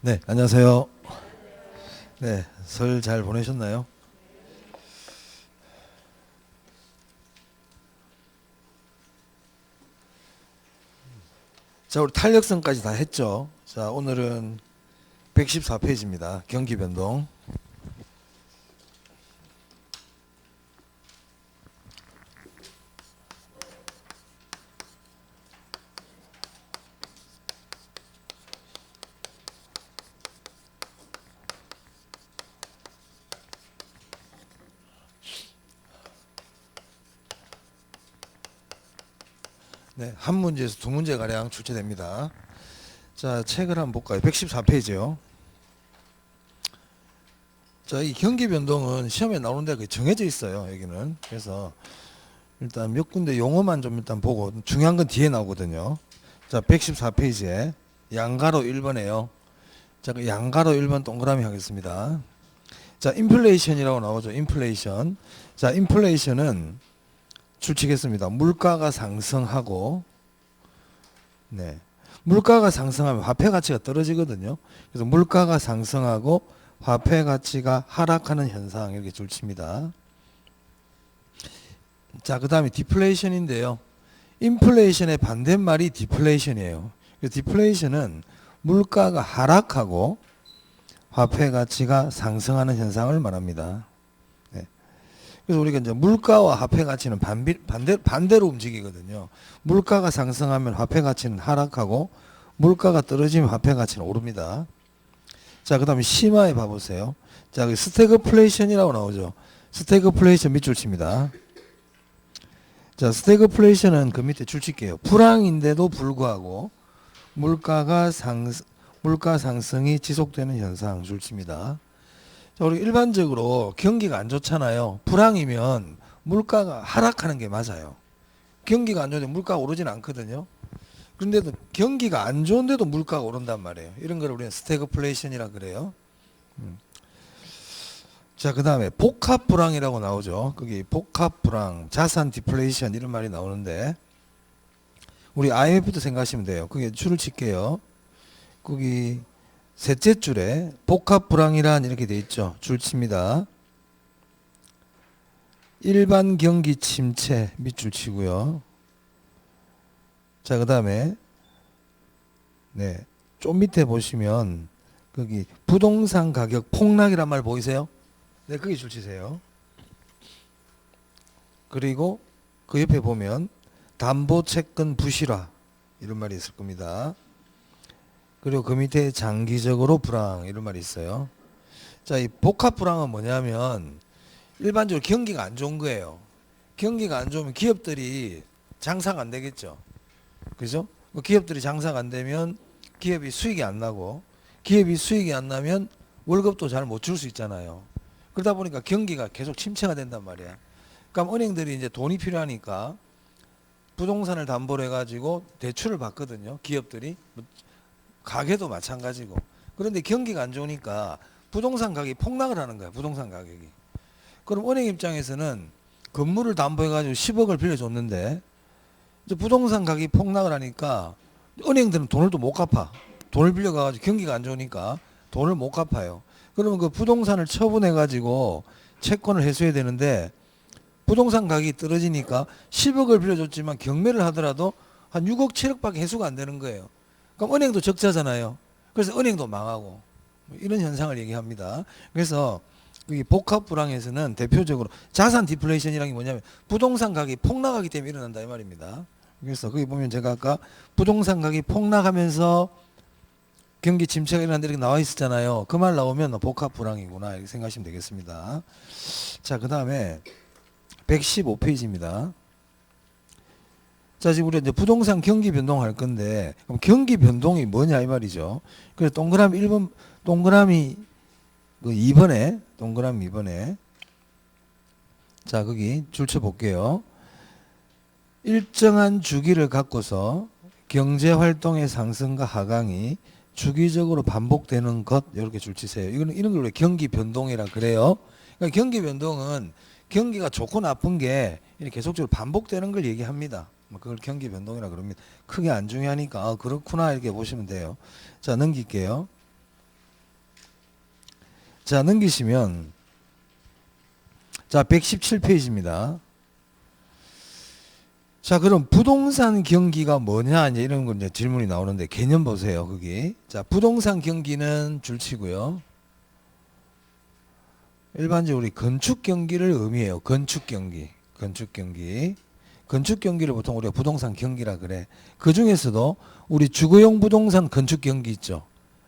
네, 안녕하세요. 네, 설 잘 보내셨나요? 자, 우리 탄력성까지 다 했죠. 자, 오늘은 114페이지입니다. 경기 변동. 네, 한 문제에서 두 문제 가량 출제됩니다. 자, 책을 한번 볼까요? 114페이지요. 자, 이 경기 변동은 시험에 나오는 데가 정해져 있어요. 여기는. 그래서 일단 몇 군데 용어만 좀 일단 보고 중요한 건 뒤에 나오거든요. 자, 114페이지에 양가로 1번에요. 자, 그 양가로 1번 동그라미 하겠습니다. 자, 인플레이션이라고 나오죠. 인플레이션. 자, 인플레이션은 추측했습니다. 물가가 상승하고, 네. 물가가 상승하면 화폐 가치가 떨어지거든요. 그래서 물가가 상승하고 화폐 가치가 하락하는 현상 이렇게 줄칩니다. 자, 그 다음에 디플레이션인데요. 인플레이션의 반대말이 디플레이션이에요. 디플레이션은 물가가 하락하고 화폐 가치가 상승하는 현상을 말합니다. 네. 그래서 우리가 이제 물가와 화폐 가치는 반대로 움직이거든요. 물가가 상승하면 화폐 가치는 하락하고 물가가 떨어지면 화폐 가치는 오릅니다. 자, 그 다음에 심화해 봐보세요. 자, 스태그플레이션이라고 나오죠. 스태그플레이션 밑줄 칩니다. 자, 스태그플레이션은 그 밑에 줄 칠게요. 불황인데도 불구하고 물가 상승이 지속되는 현상 줄 칩니다. 자, 우리 일반적으로 경기가 안 좋잖아요. 불황이면 물가가 하락하는 게 맞아요. 경기가 안 좋은데 물가가 오르진 않거든요. 그런데도 경기가 안 좋은데도 물가가 오른단 말이에요. 이런 걸 우리는 스태그플레이션이라 그래요. 자, 그 다음에 복합불황이라고 나오죠. 거기 복합불황, 자산 디플레이션 이런 말이 나오는데 우리 IMF도 생각하시면 돼요. 거기에 줄을 칠게요. 거기 셋째 줄에 복합불황이란 이렇게 돼 있죠. 줄 칩니다. 일반 경기 침체 밑줄 치고요. 자, 그 다음에 네, 좀 밑에 보시면 거기 부동산 가격 폭락이란 말 보이세요? 네, 거기 줄 치세요. 그리고 그 옆에 보면 담보채권 부실화 이런 말이 있을 겁니다. 그리고 그 밑에 장기적으로 불황 이런 말이 있어요. 자, 이 복합 불황은 뭐냐면 일반적으로 경기가 안 좋은 거예요. 경기가 안 좋으면 기업들이 장사가 안 되겠죠. 그죠? 기업들이 장사가 안 되면 기업이 수익이 안 나고 기업이 수익이 안 나면 월급도 잘 못 줄 수 있잖아요. 그러다 보니까 경기가 계속 침체가 된단 말이야. 그러니까 은행들이 이제 돈이 필요하니까 부동산을 담보로 해가지고 대출을 받거든요. 기업들이. 가게도 마찬가지고. 그런데 경기가 안 좋으니까 부동산 가격이 폭락을 하는 거야. 부동산 가격이. 그럼 은행 입장에서는 건물을 담보해가지고 10억을 빌려줬는데 이제 부동산 가격이 폭락을 하니까 은행들은 돈을 또 못 갚아. 돈을 빌려가가지고 경기가 안 좋으니까 돈을 못 갚아요. 그러면 그 부동산을 처분해가지고 채권을 회수해야 되는데 부동산 가격이 떨어지니까 10억을 빌려줬지만 경매를 하더라도 한 6억, 7억밖에 회수가 안 되는 거예요. 그럼 은행도 적자잖아요. 그래서 은행도 망하고 이런 현상을 얘기합니다. 그래서 이 복합 불황에서는 대표적으로 자산 디플레이션이라는 게 뭐냐면 부동산 가격이 폭락하기 때문에 일어난다 이 말입니다. 그래서 거기 보면 제가 아까 부동산 가격이 폭락하면서 경기 침체가 일어난다 이렇게 나와 있었잖아요. 그 말 나오면 복합 불황이구나 이렇게 생각하시면 되겠습니다. 자, 그 다음에 115페이지입니다. 자, 지금 우리 이제 부동산 경기 변동할 건데, 그럼 경기 변동이 뭐냐 이 말이죠. 그래서 동그라미 1번, 동그라미 그 2번에, 동그라미 2번에, 자, 거기 줄쳐 볼게요. 일정한 주기를 갖고서 경제 활동의 상승과 하강이 주기적으로 반복되는 것 이렇게 줄치세요. 이런 걸 경기 변동이라 그래요. 그러니까 경기 변동은 경기가 좋고 나쁜 게 계속적으로 반복되는 걸 얘기합니다. 그걸 경기 변동이라 그럽니다. 크게 안 중요하니까 그렇구나 이렇게 보시면 돼요. 자, 넘길게요. 자, 넘기시면 자, 117페이지입니다. 자, 그럼 부동산 경기가 뭐냐 이제 이런 거 이제 질문이 나오는데 개념 보세요. 거기. 자, 부동산 경기는 줄치고요. 일반적으로 우리 건축 경기를 의미해요. 건축 경기. 건축 경기. 건축 경기를 보통 우리가 부동산 경기라 그래. 그 중에서도 우리 주거용 부동산 건축 경기 있죠.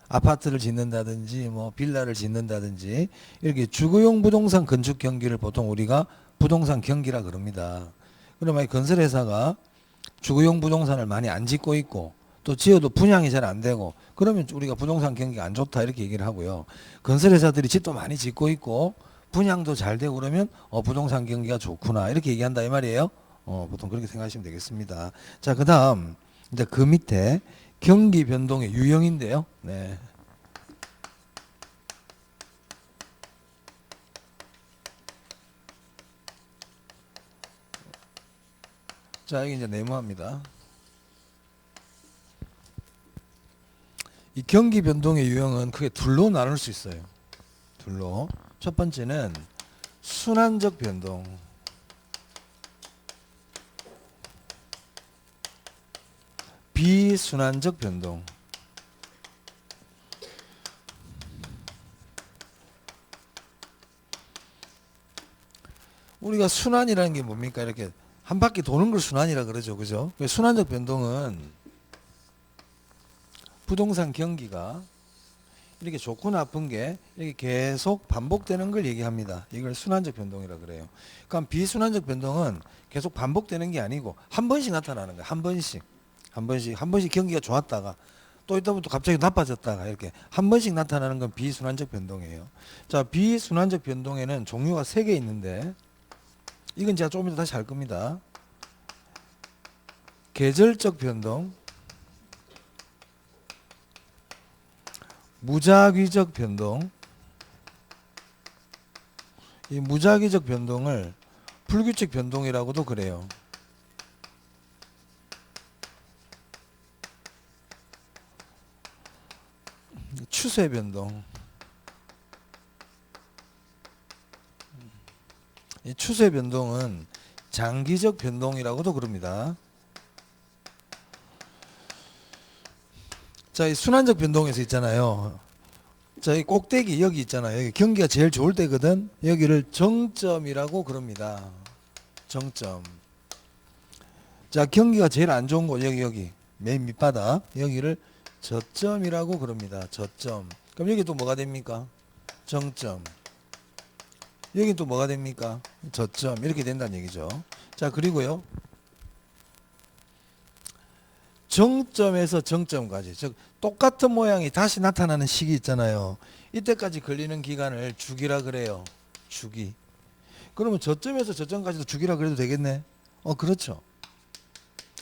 아파트를 짓는다든지 뭐 빌라를 짓는다든지 이렇게 주거용 부동산 건축 경기를 보통 우리가 부동산 경기라 그럽니다. 그러면 건설회사가 주거용 부동산을 많이 안 짓고 있고 또 지어도 분양이 잘 안 되고 그러면 우리가 부동산 경기가 안 좋다 이렇게 얘기를 하고요. 건설회사들이 집도 많이 짓고 있고 분양도 잘 되고 그러면 부동산 경기가 좋구나 이렇게 얘기한다 이 말이에요. 보통 그렇게 생각하시면 되겠습니다. 자, 그 다음 이제 그 밑에 경기 변동의 유형인데요. 네. 자, 여기 이제 네모합니다. 이 경기 변동의 유형은 크게 둘로 나눌 수 있어요. 둘로. 첫 번째는 순환적 변동. 비순환적 변동. 우리가 순환이라는 게 뭡니까? 이렇게 한 바퀴 도는 걸 순환이라 그러죠. 그죠? 순환적 변동은 부동산 경기가 이렇게 좋고 나쁜 게 이렇게 계속 반복되는 걸 얘기합니다. 이걸 순환적 변동이라 그래요. 그럼 비순환적 변동은 계속 반복되는 게 아니고 한 번씩 나타나는 거예요. 한 번씩 경기가 좋았다가 또 이따부터 갑자기 나빠졌다가 이렇게 한 번씩 나타나는 건 비순환적 변동이에요. 자, 비순환적 변동에는 종류가 3개 있는데 이건 제가 조금 이따 다시 할 겁니다. 계절적 변동, 무작위적 변동. 이 무작위적 변동을 불규칙 변동이라고도 그래요. 추세 변동. 이 추세 변동은 장기적 변동이라고도 그럽니다. 자, 이 순환적 변동에서 있잖아요. 자, 이 꼭대기 여기 있잖아요. 여기 경기가 제일 좋을 때거든. 여기를 정점이라고 그럽니다. 정점. 자, 경기가 제일 안 좋은 곳 여기 맨 밑바닥 여기를 저점이라고 그럽니다. 저점. 그럼 여기 또 뭐가 됩니까? 정점. 여기 또 뭐가 됩니까? 저점. 이렇게 된다는 얘기죠. 자, 그리고요. 정점에서 정점까지, 즉 똑같은 모양이 다시 나타나는 시기 있잖아요. 이때까지 걸리는 기간을 주기라 그래요. 주기. 그러면 저점에서 저점까지도 주기라 그래도 되겠네. 그렇죠.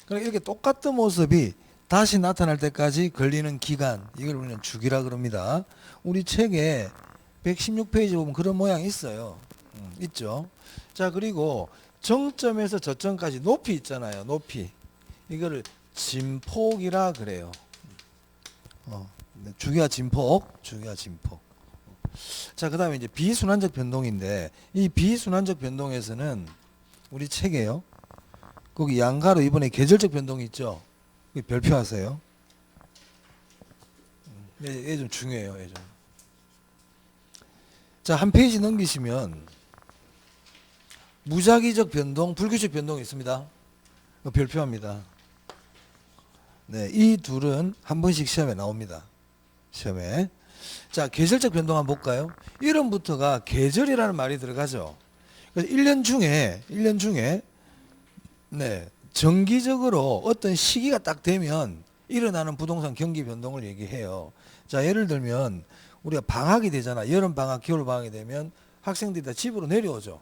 그러니까 이렇게 똑같은 모습이 다시 나타날 때까지 걸리는 기간, 이걸 우리는 주기라 그럽니다. 우리 책에 116페이지 보면 그런 모양이 있어요. 있죠. 자, 그리고 정점에서 저점까지 높이 있잖아요. 높이. 이거를 진폭이라 그래요. 주기가 진폭, 주기가 진폭. 자, 그 다음에 이제 비순환적 변동인데, 이 비순환적 변동에서는 우리 책에요. 거기 양가로 이번에 계절적 변동이 있죠. 별표하세요. 얘 좀 중요해요. 얘 좀. 자, 한 페이지 넘기시면 무작위적 변동, 불규칙 변동이 있습니다. 별표합니다. 네, 이 둘은 한 번씩 시험에 나옵니다. 시험에. 자, 계절적 변동 한번 볼까요? 이름부터가 계절이라는 말이 들어가죠. 그래서 1년 중에 네, 정기적으로 어떤 시기가 딱 되면 일어나는 부동산 경기 변동을 얘기해요. 자, 예를 들면 우리가 방학이 되잖아. 여름 방학, 겨울 방학이 되면 학생들이 다 집으로 내려오죠.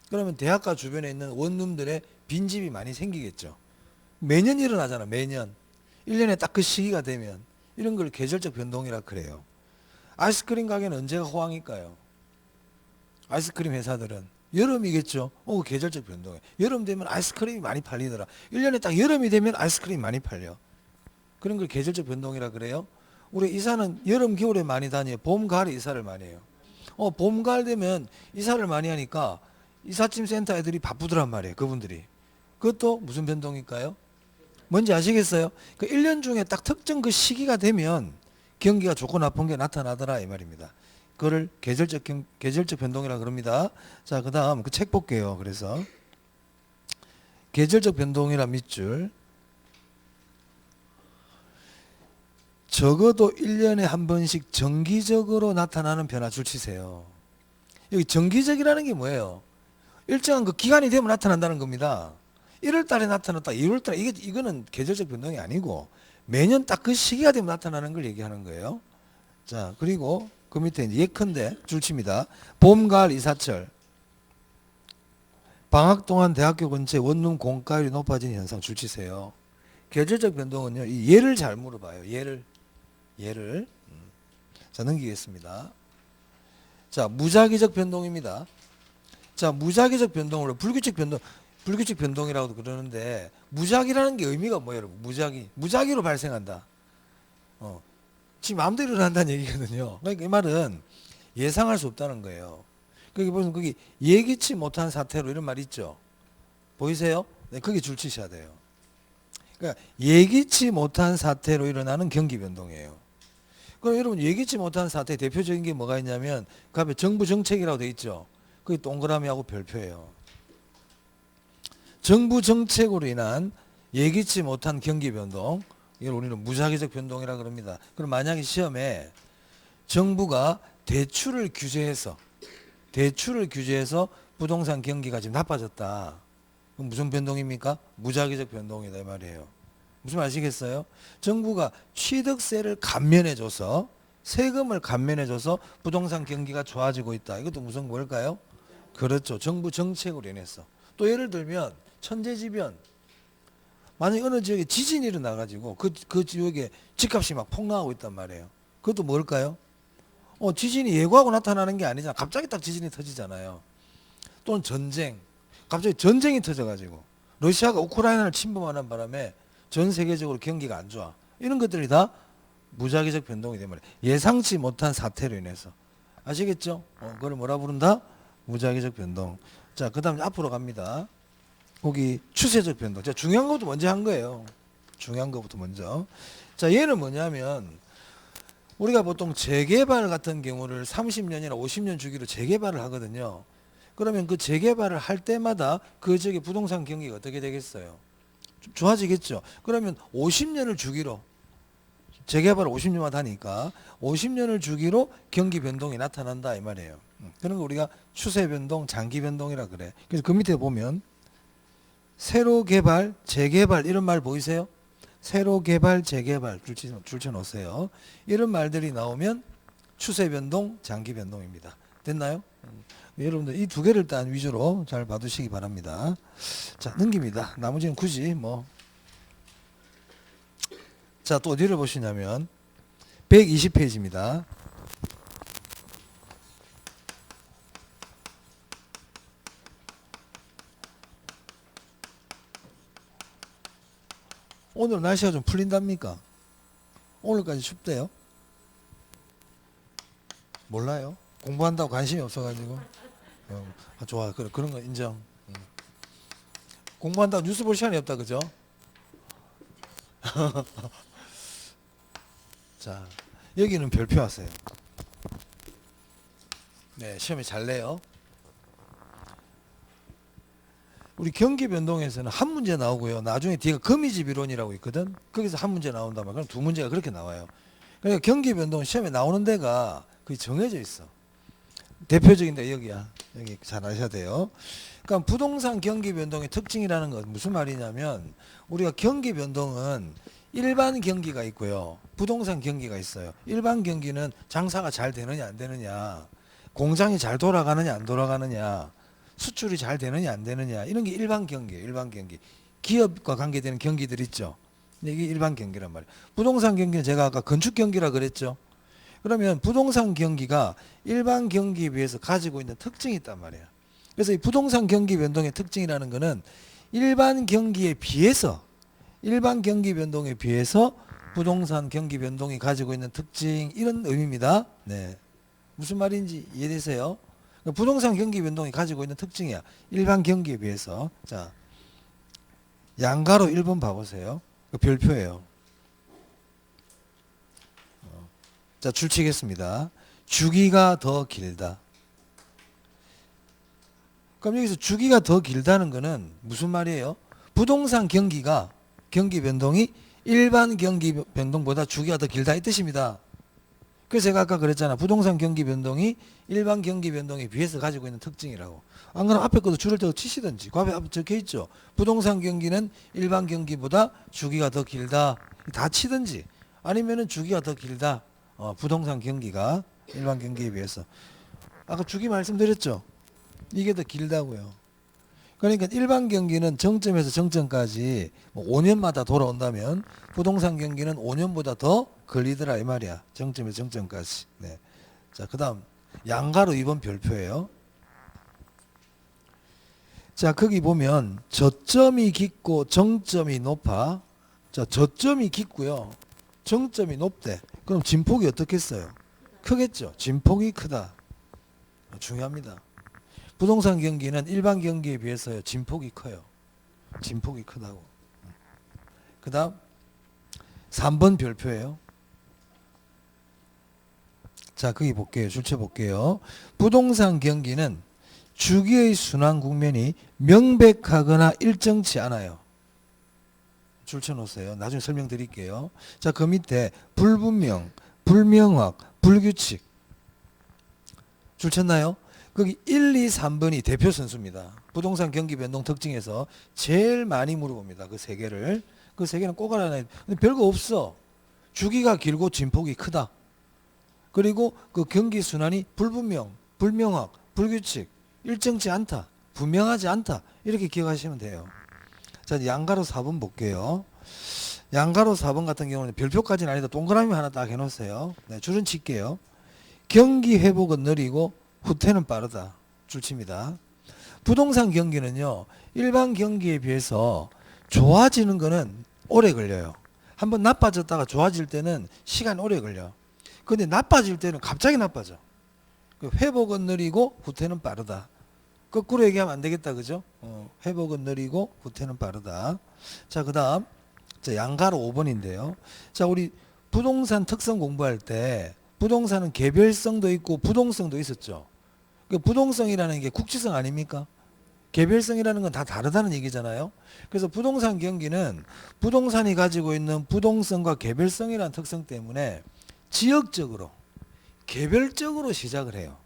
그러면 대학가 주변에 있는 원룸들의 빈집이 많이 생기겠죠. 매년 일어나잖아. 매년. 1년에 딱 그 시기가 되면 이런 걸 계절적 변동이라 그래요. 아이스크림 가게는 언제가 호황일까요? 아이스크림 회사들은 여름이겠죠. 계절적 변동이에요. 여름 되면 아이스크림이 많이 팔리더라. 1년에 딱 여름이 되면 아이스크림이 많이 팔려. 그런 걸 계절적 변동이라 그래요. 우리 이사는 여름 겨울에 많이 다녀요. 봄 가을에 이사를 많이 해요. 봄, 가을 되면 이사를 많이 하니까 이삿짐 센터 애들이 바쁘더란 말이에요. 그분들이. 그것도 무슨 변동일까요? 뭔지 아시겠어요? 그 1년 중에 딱 특정 그 시기가 되면 경기가 좋고 나쁜 게 나타나더라 이 말입니다. 그거를 계절적 변동이라 그럽니다. 자, 그다음 그 책 볼게요. 그래서 계절적 변동이라 밑줄 적어도 1년에 한 번씩 정기적으로 나타나는 변화 줄 치세요. 여기 정기적이라는 게 뭐예요? 일정한 그 기간이 되면 나타난다는 겁니다. 1월 달에 나타났다. 2월 달에 이거는 계절적 변동이 아니고 매년 딱 그 시기가 되면 나타나는 걸 얘기하는 거예요. 자, 그리고 그 밑에 이제 예컨대 줄칩니다. 봄, 가을, 이사철. 방학 동안 대학교 근처에 원룸 공가율이 높아진 현상 줄치세요. 계절적 변동은요. 이 예를 잘 물어봐요. 예를. 자, 넘기겠습니다. 자, 무작위적 변동입니다. 자, 무작위적 변동으로 불규칙 변동이라고도 그러는데 무작위라는 게 의미가 뭐예요, 여러분? 무작위로 발생한다. 지 마음대로 일어난다는 얘기거든요. 그러니까 이 말은 예상할 수 없다는 거예요. 거기 보면 거기 예기치 못한 사태로 이런 말 있죠. 보이세요? 네, 거기 줄 치셔야 돼요. 그러니까 예기치 못한 사태로 일어나는 경기 변동이에요. 그럼 여러분 예기치 못한 사태 대표적인 게 뭐가 있냐면 그 앞에 정부 정책이라고 돼 있죠. 그게 동그라미하고 별표예요. 정부 정책으로 인한 예기치 못한 경기 변동, 이걸 우리는 무작위적 변동이라 그럽니다. 그럼 만약에 시험에 정부가 대출을 규제해서 부동산 경기가 지금 나빠졌다. 그럼 무슨 변동입니까? 무작위적 변동이다 이 말이에요. 무슨 말 아시겠어요? 정부가 취득세를 감면해줘서 세금을 감면해줘서 부동산 경기가 좋아지고 있다. 이것도 무슨 뭘까요? 그렇죠. 정부 정책으로 인해서. 또 예를 들면 천재지변. 만약에 어느 지역에 지진이 일어나가지고 그 지역에 집값이 막 폭락하고 있단 말이에요. 그것도 뭘까요? 지진이 예고하고 나타나는 게 아니잖아. 갑자기 딱 지진이 터지잖아요. 또는 전쟁. 갑자기 전쟁이 터져가지고 러시아가 우크라이나를 침범하는 바람에 전 세계적으로 경기가 안 좋아. 이런 것들이 다 무작위적 변동이 되면 예상치 못한 사태로 인해서. 아시겠죠? 그걸 뭐라 부른다? 무작위적 변동. 자, 그 다음 앞으로 갑니다. 거기 추세적 변동. 자, 중요한 것부터 먼저 한 거예요. 중요한 것부터 먼저. 자, 얘는 뭐냐면 우리가 보통 재개발 같은 경우를 30년이나 50년 주기로 재개발을 하거든요. 그러면 그 재개발을 할 때마다 그 지역의 부동산 경기가 어떻게 되겠어요? 좀 좋아지겠죠. 그러면 50년을 주기로 재개발을 50년마다 하니까 50년을 주기로 경기 변동이 나타난다 이 말이에요. 그런 거 우리가 추세 변동, 장기 변동이라 그래. 그래서 그 밑에 보면 새로 개발, 재개발 이런 말 보이세요? 새로 개발, 재개발 줄쳐 놓으세요. 이런 말들이 나오면 추세 변동, 장기 변동입니다. 됐나요? 여러분들 이 두 개를 일단 위주로 잘 봐두시기 바랍니다. 자, 넘깁니다. 나머지는 굳이 뭐. 자, 또 어디를 보시냐면 120페이지입니다. 오늘 날씨가 좀 풀린답니까? 오늘까지 춥대요? 몰라요? 공부한다고 관심이 없어가지고. 좋아. 그런 거 인정. 공부한다고 뉴스 볼 시간이 없다, 그죠? 자, 여기는 별표 하세요. 네, 시험에 잘 내요. 우리 경기 변동에서는 한 문제 나오고요. 나중에 뒤에 거미집 이론이라고 있거든. 거기서 한 문제 나온단 말이야. 그럼 두 문제가 그렇게 나와요. 그러니까 경기 변동 시험에 나오는 데가 거의 정해져 있어. 대표적인 데 여기야. 여기 잘 아셔야 돼요. 그러니까 부동산 경기 변동의 특징이라는 건 무슨 말이냐면 우리가 경기 변동은 일반 경기가 있고요. 부동산 경기가 있어요. 일반 경기는 장사가 잘 되느냐 안 되느냐, 공장이 잘 돌아가느냐 안 돌아가느냐, 수출이 잘 되느냐 안 되느냐, 이런 게 일반 경기예요. 일반 경기. 기업과 관계되는 경기들 있죠. 이게 일반 경기란 말이에요. 부동산 경기는 제가 아까 건축 경기라 그랬죠. 그러면 부동산 경기가 일반 경기에 비해서 가지고 있는 특징이 있단 말이에요. 그래서 이 부동산 경기 변동의 특징이라는 거는 일반 경기 변동에 비해서 부동산 경기 변동이 가지고 있는 특징, 이런 의미입니다. 네. 무슨 말인지 이해되세요? 그러니까 부동산 경기 변동이 가지고 있는 특징이야. 일반 경기에 비해서. 자, 양가로 1번 봐보세요. 그 별표예요. 자, 줄치겠습니다. 주기가 더 길다. 그럼 여기서 주기가 더 길다는 거는 무슨 말이에요? 부동산 경기가 경기 변동이 일반 경기 변동보다 주기가 더 길다 이 뜻입니다. 그래서 제가 아까 그랬잖아. 부동산 경기 변동이 일반 경기 변동에 비해서 가지고 있는 특징이라고. 안 그러면 앞에 것도 줄을 더 치시든지. 그 앞에 적혀 있죠. 부동산 경기는 일반 경기보다 주기가 더 길다. 다 치든지. 아니면은 주기가 더 길다. 부동산 경기가 일반 경기에 비해서. 아까 주기 말씀드렸죠. 이게 더 길다고요. 그러니까 일반 경기는 정점에서 정점까지 뭐 5년마다 돌아온다면 부동산 경기는 5년보다 더 걸리더라 이 말이야. 정점에서 정점까지. 네. 자, 그다음 양가로 2번 별표예요. 자, 거기 보면 저점이 깊고 정점이 높아. 자, 저점이 깊고요. 정점이 높대. 그럼 진폭이 어떻겠어요? 크겠죠. 진폭이 크다. 중요합니다. 부동산 경기는 일반 경기에 비해서 진폭이 커요. 진폭이 크다고. 그 다음 3번 별표예요. 자, 거기 볼게요. 줄쳐 볼게요. 부동산 경기는 주기의 순환 국면이 명백하거나 일정치 않아요. 줄쳐 놓으세요. 나중에 설명드릴게요. 자, 그 밑에 불분명, 불명확, 불규칙. 줄쳤나요? 거기 1, 2, 3번이 대표 선수입니다. 부동산 경기 변동 특징에서 제일 많이 물어봅니다. 그 세 개를. 그 세 개는 꼭 알아놔야 돼. 근데 별거 없어. 주기가 길고 진폭이 크다. 그리고 그 경기 순환이 불분명, 불명확, 불규칙, 일정치 않다, 분명하지 않다. 이렇게 기억하시면 돼요. 자, 양가로 4번 볼게요. 양가로 4번 같은 경우는 별표까지는 아니다. 동그라미 하나 딱 해놓으세요. 네, 줄은 칠게요. 경기 회복은 느리고 후퇴는 빠르다. 줄칩니다. 부동산 경기는요, 일반 경기에 비해서 좋아지는 거는 오래 걸려요. 한번 나빠졌다가 좋아질 때는 시간 오래 걸려. 근데 나빠질 때는 갑자기 나빠져. 회복은 느리고 후퇴는 빠르다. 거꾸로 얘기하면 안 되겠다. 그죠? 회복은 느리고 후퇴는 빠르다. 자, 그 다음. 자, 양가로 5번인데요. 자, 우리 부동산 특성 공부할 때 부동산은 개별성도 있고 부동성도 있었죠. 그 부동성이라는 게 국지성 아닙니까? 개별성이라는 건 다 다르다는 얘기잖아요. 그래서 부동산 경기는 부동산이 가지고 있는 부동성과 개별성이라는 특성 때문에 지역적으로, 개별적으로 시작을 해요.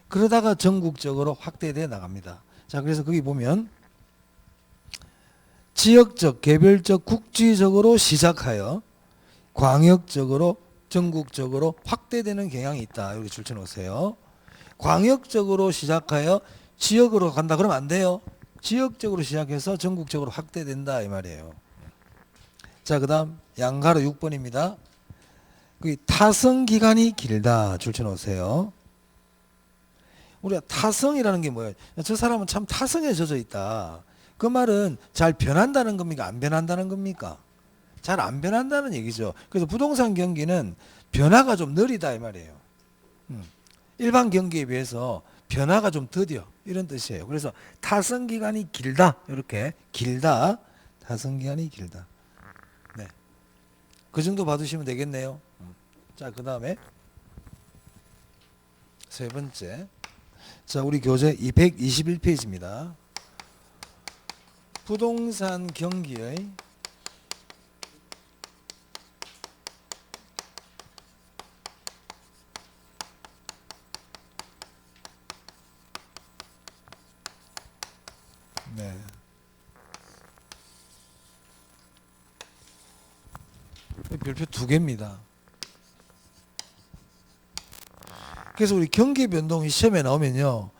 그러다가 전국적으로 확대되어 나갑니다. 자, 그래서 거기 보면 지역적, 개별적, 국지적으로 시작하여 광역적으로, 전국적으로 확대되는 경향이 있다. 이렇게 줄쳐 놓으세요. 광역적으로 시작하여 지역으로 간다 그러면 안 돼요. 지역적으로 시작해서 전국적으로 확대된다 이 말이에요. 자, 그 다음 양가로 6번입니다. 타성 기간이 길다 줄쳐 놓으세요. 우리가 타성이라는 게 뭐예요? 저 사람은 참 타성에 젖어 있다. 그 말은 잘 변한다는 겁니까? 안 변한다는 겁니까? 잘 안 변한다는 얘기죠. 그래서 부동산 경기는 변화가 좀 느리다 이 말이에요. 일반 경기에 비해서 변화가 좀 더뎌 이런 뜻이에요. 그래서 타성 기간이 길다 이렇게 길다 타성 기간이 길다. 네, 그 정도 받으시면 되겠네요. 자, 그 다음에 세 번째. 자, 우리 교재 221페이지입니다. 부동산 경기의 네. 별표 2개입니다. 그래서 우리 경기 변동이 시험에 나오면요,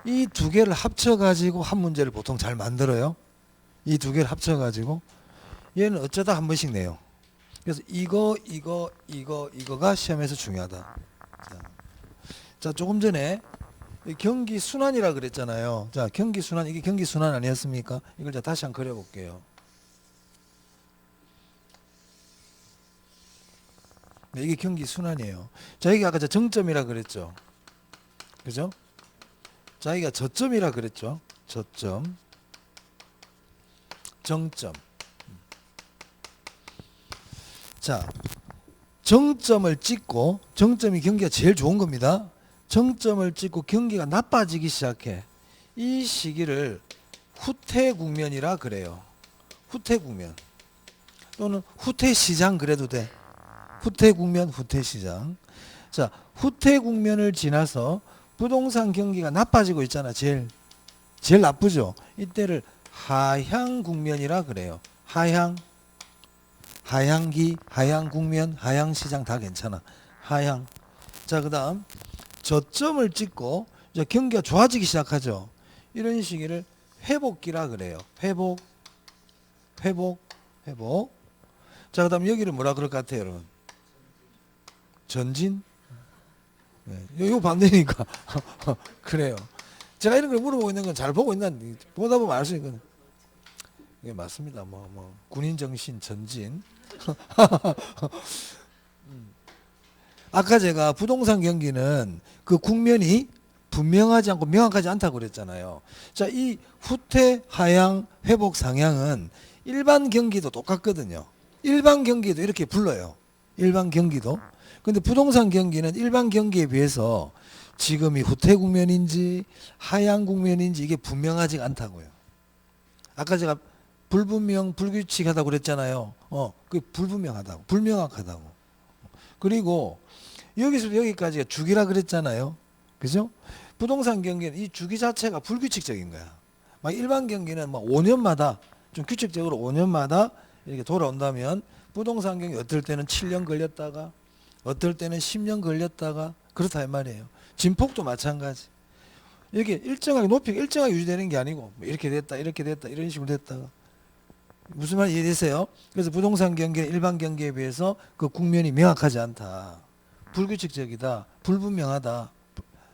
이 2개를 합쳐가지고 한 문제를 보통 잘 만들어요. 이 2개를 합쳐가지고 얘는 어쩌다 한 번씩 내요. 그래서 이거가 시험에서 중요하다. 자, 조금 전에 경기 순환이라 그랬잖아요. 자, 경기 순환, 이게 경기 순환 아니었습니까? 이걸 자 다시 한번 그려볼게요. 네, 이게 경기 순환이에요. 자, 여기 아까 정점이라 그랬죠. 그죠? 자기가 저점이라 그랬죠. 저점, 정점. 자, 정점을 찍고, 정점이 경기가 제일 좋은 겁니다. 정점을 찍고 경기가 나빠지기 시작해. 이 시기를 후퇴 국면이라 그래요. 후퇴 국면 또는 후퇴 시장 그래도 돼. 후퇴 국면, 후퇴 시장. 자, 후퇴 국면을 지나서 부동산 경기가 나빠지고 있잖아. 제일 나쁘죠. 이때를 하향 국면이라 그래요. 하향기, 하향 국면, 하향 시장 다 괜찮아. 하향. 자, 그다음 저점을 찍고 이제 경기가 좋아지기 시작하죠. 이런 시기를 회복기라 그래요. 회복. 자, 그다음 여기를 뭐라 그럴 것 같아요, 여러분? 전진? 네, 이거 반대니까. 그래요. 제가 이런 걸 물어보고 있는 건 잘 보고 있나? 보다 보면 알 수 있거든. 이게 맞습니다. 군인 정신 전진. 아까 제가 부동산 경기는 그 국면이 분명하지 않고 명확하지 않다고 그랬잖아요. 자, 이 후퇴, 하향, 회복, 상향은 일반 경기도 똑같거든요. 일반 경기도 이렇게 불러요. 일반 경기도. 근데 부동산 경기는 일반 경기에 비해서 지금이 후퇴 국면인지 하향 국면인지 이게 분명하지 않다고요. 아까 제가 불분명, 불규칙하다고 그랬잖아요. 그게 불분명하다고, 불명확하다고. 그리고 여기서 여기까지가 주기라 그랬잖아요. 그죠? 부동산 경기는 이 주기 자체가 불규칙적인 거야. 막 일반 경기는 막 5년마다 좀 규칙적으로 5년마다 이렇게 돌아온다면 부동산 경기 어떨 때는 7년 걸렸다가 어떨 때는 10년 걸렸다가 그렇다 이 말이에요. 진폭도 마찬가지. 이게 일정하게 높이가 일정하게 유지되는 게 아니고 이렇게 됐다 이런 식으로 됐다가 무슨 말 이해되세요? 그래서 부동산 경기는 일반 경기에 비해서 그 국면이 명확하지 않다. 불규칙적이다. 불분명하다.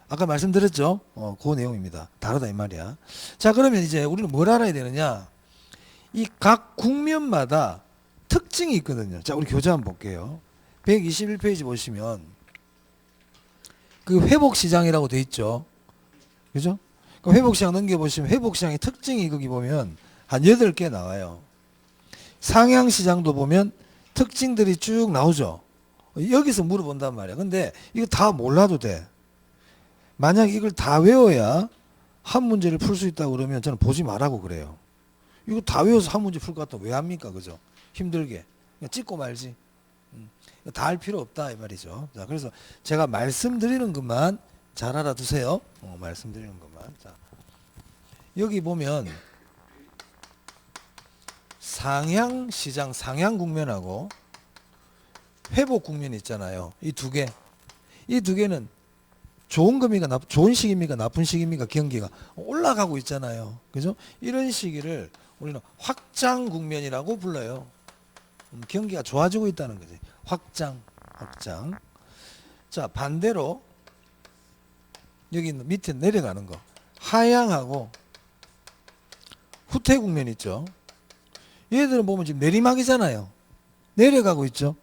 아까 말씀드렸죠? 그 내용입니다. 다르다 이 말이야. 자, 그러면 이제 우리는 뭘 알아야 되느냐? 이 각 국면마다 특징이 있거든요. 자, 우리 교재 한번 볼게요. 121페이지 보시면 그 회복시장이라고 돼 있죠. 그죠? 그 회복시장 넘겨보시면 회복시장의 특징이 거기 보면 한 8개 나와요. 상향시장도 보면 특징들이 쭉 나오죠. 여기서 물어본단 말이야. 근데 이거 다 몰라도 돼. 만약 이걸 다 외워야 한 문제를 풀 수 있다고 그러면 저는 보지 말라고 그래요. 이거 다 외워서 한 문제 풀 것 같으면 왜 합니까? 그죠? 힘들게. 그냥 찍고 말지. 다 할 필요 없다 이 말이죠. 자, 그래서 제가 말씀드리는 것만 잘 알아두세요. 말씀드리는 것만. 자, 여기 보면 상향 시장, 상향 국면하고 회복 국면이 있잖아요. 이 두 개. 이 두 개는 좋은 겁니까? 좋은 시기입니까? 나쁜 시기입니까? 경기가 올라가고 있잖아요. 그죠? 이런 시기를 우리는 확장 국면이라고 불러요. 경기가 좋아지고 있다는 거지. 확장. 자, 반대로 여기 밑에 내려가는 거. 하향하고 후퇴 국면 있죠. 얘들은 보면 지금 내리막이잖아요. 내려가고 있죠.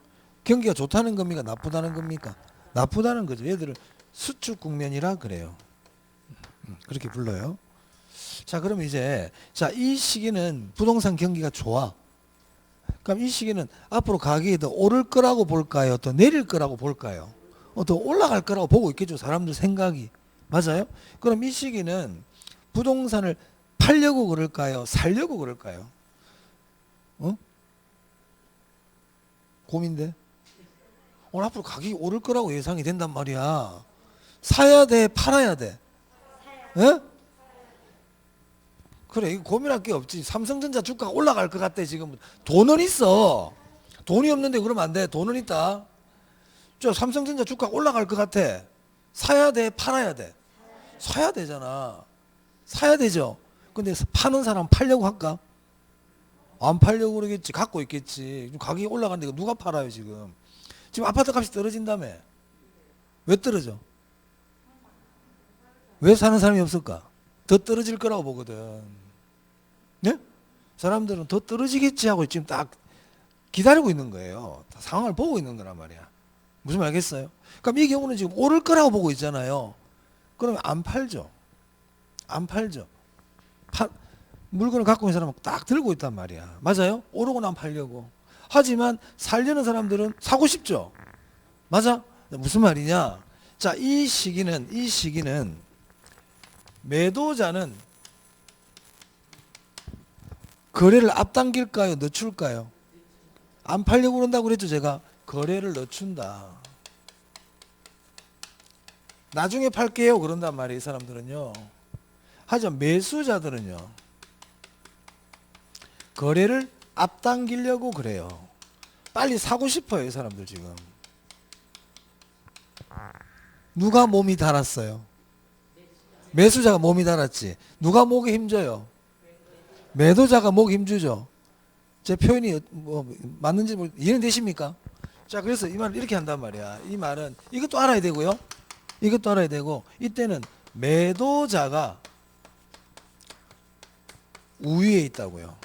경기가 좋다는 겁니까? 나쁘다는 겁니까? 나쁘다는 거죠. 얘들은 수축 국면이라 그래요. 그렇게 불러요. 자, 그럼 이제 이 시기는 부동산 경기가 좋아. 그럼 이 시기는 앞으로 가격이 더 오를 거라고 볼까요? 더 내릴 거라고 볼까요? 더 올라갈 거라고 보고 있겠죠. 사람들 생각이. 맞아요? 그럼 이 시기는 부동산을 팔려고 그럴까요? 살려고 그럴까요? 고민돼? 오늘 앞으로 가격이 오를 거라고 예상이 된단 말이야. 사야 돼? 팔아야 돼? 예? 그래, 이거 고민할 게 없지. 삼성전자 주가가 올라갈 것 같대, 지금. 돈은 있어. 돈이 없는데 그러면 안 돼. 돈은 있다. 삼성전자 주가가 올라갈 것 같아. 사야 돼? 팔아야 돼? 사야 되잖아. 사야 되죠. 근데 파는 사람 팔려고 할까? 안 팔려고 그러겠지. 갖고 있겠지. 가격이 올라가는데 누가 팔아요, 지금? 지금 아파트 값이 떨어진다며. 왜 떨어져? 왜 사는 사람이 없을까? 더 떨어질 거라고 보거든. 네? 사람들은 더 떨어지겠지 하고 지금 딱 기다리고 있는 거예요. 상황을 보고 있는 거란 말이야. 무슨 말 알겠어요? 그럼 이 경우는 지금 오를 거라고 보고 있잖아요. 그러면 안 팔죠. 안 팔죠. 물건을 갖고 있는 사람은 딱 들고 있단 말이야. 맞아요? 오르고 나면 팔려고. 하지만 살려는 사람들은 사고 싶죠. 맞아? 무슨 말이냐? 자, 이 시기는 매도자는 거래를 앞당길까요? 늦출까요? 안 팔려고 그런다고 그랬죠, 제가. 거래를 늦춘다. 나중에 팔게요. 그런단 말이에요, 이 사람들은요. 하지만 매수자들은요. 거래를 앞당기려고 그래요. 빨리 사고 싶어요, 이 사람들 지금. 누가 몸이 달았어요? 매수자가 몸이 달았지. 누가 목에 힘줘요? 매도자가 목에 힘주죠. 제 표현이 뭐 맞는지 이해되십니까? 자, 그래서 이 말을 이렇게 한단 말이야. 이 말은 이것도 알아야 되고요. 이것도 알아야 되고, 이때는 매도자가 우위에 있다고요.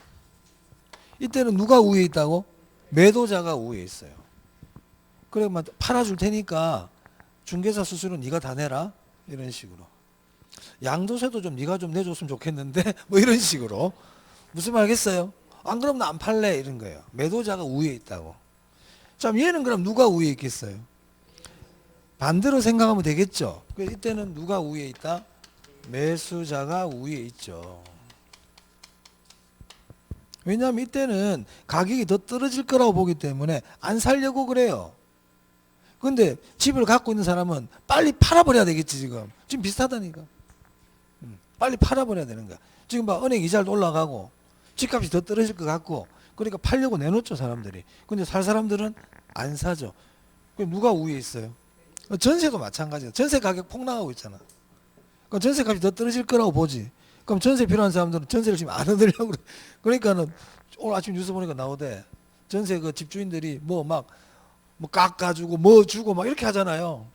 이때는 누가 우위에 있다고? 매도자가 우위에 있어요. 그래, 막 팔아줄 테니까 중개사 수수료 네가 다 내라, 이런 식으로. 양도세도 좀 네가 좀 내줬으면 좋겠는데 뭐 이런 식으로. 무슨 말 알겠어요? 안 그러면 나 안 팔래, 이런 거예요. 매도자가 우위에 있다고. 자, 얘는 그럼 누가 우위에 있겠어요? 반대로 생각하면 되겠죠. 그래서 이때는 누가 우위에 있다? 매수자가 우위에 있죠. 왜냐하면 이때는 가격이 더 떨어질 거라고 보기 때문에 안 살려고 그래요. 근데 집을 갖고 있는 사람은 빨리 팔아버려야 되겠지. 지금 비슷하다니까. 빨리 팔아버려야 되는 거야. 지금 봐, 은행 이자도 올라가고 집값이 더 떨어질 것 같고, 그러니까 팔려고 내놓죠, 사람들이. 근데 살 사람들은 안 사죠. 그럼 누가 우위에 있어요? 전세도 마찬가지야. 전세 가격 폭락하고 있잖아. 그럼 전세 값이 더 떨어질 거라고 보지. 그럼 전세 필요한 사람들은 전세를 지금 안 얻으려고 그래. 그러니까는 오늘 아침 뉴스 보니까 나오대. 전세 그 집주인들이 뭐 깎아주고 뭐 주고 막 이렇게 하잖아요.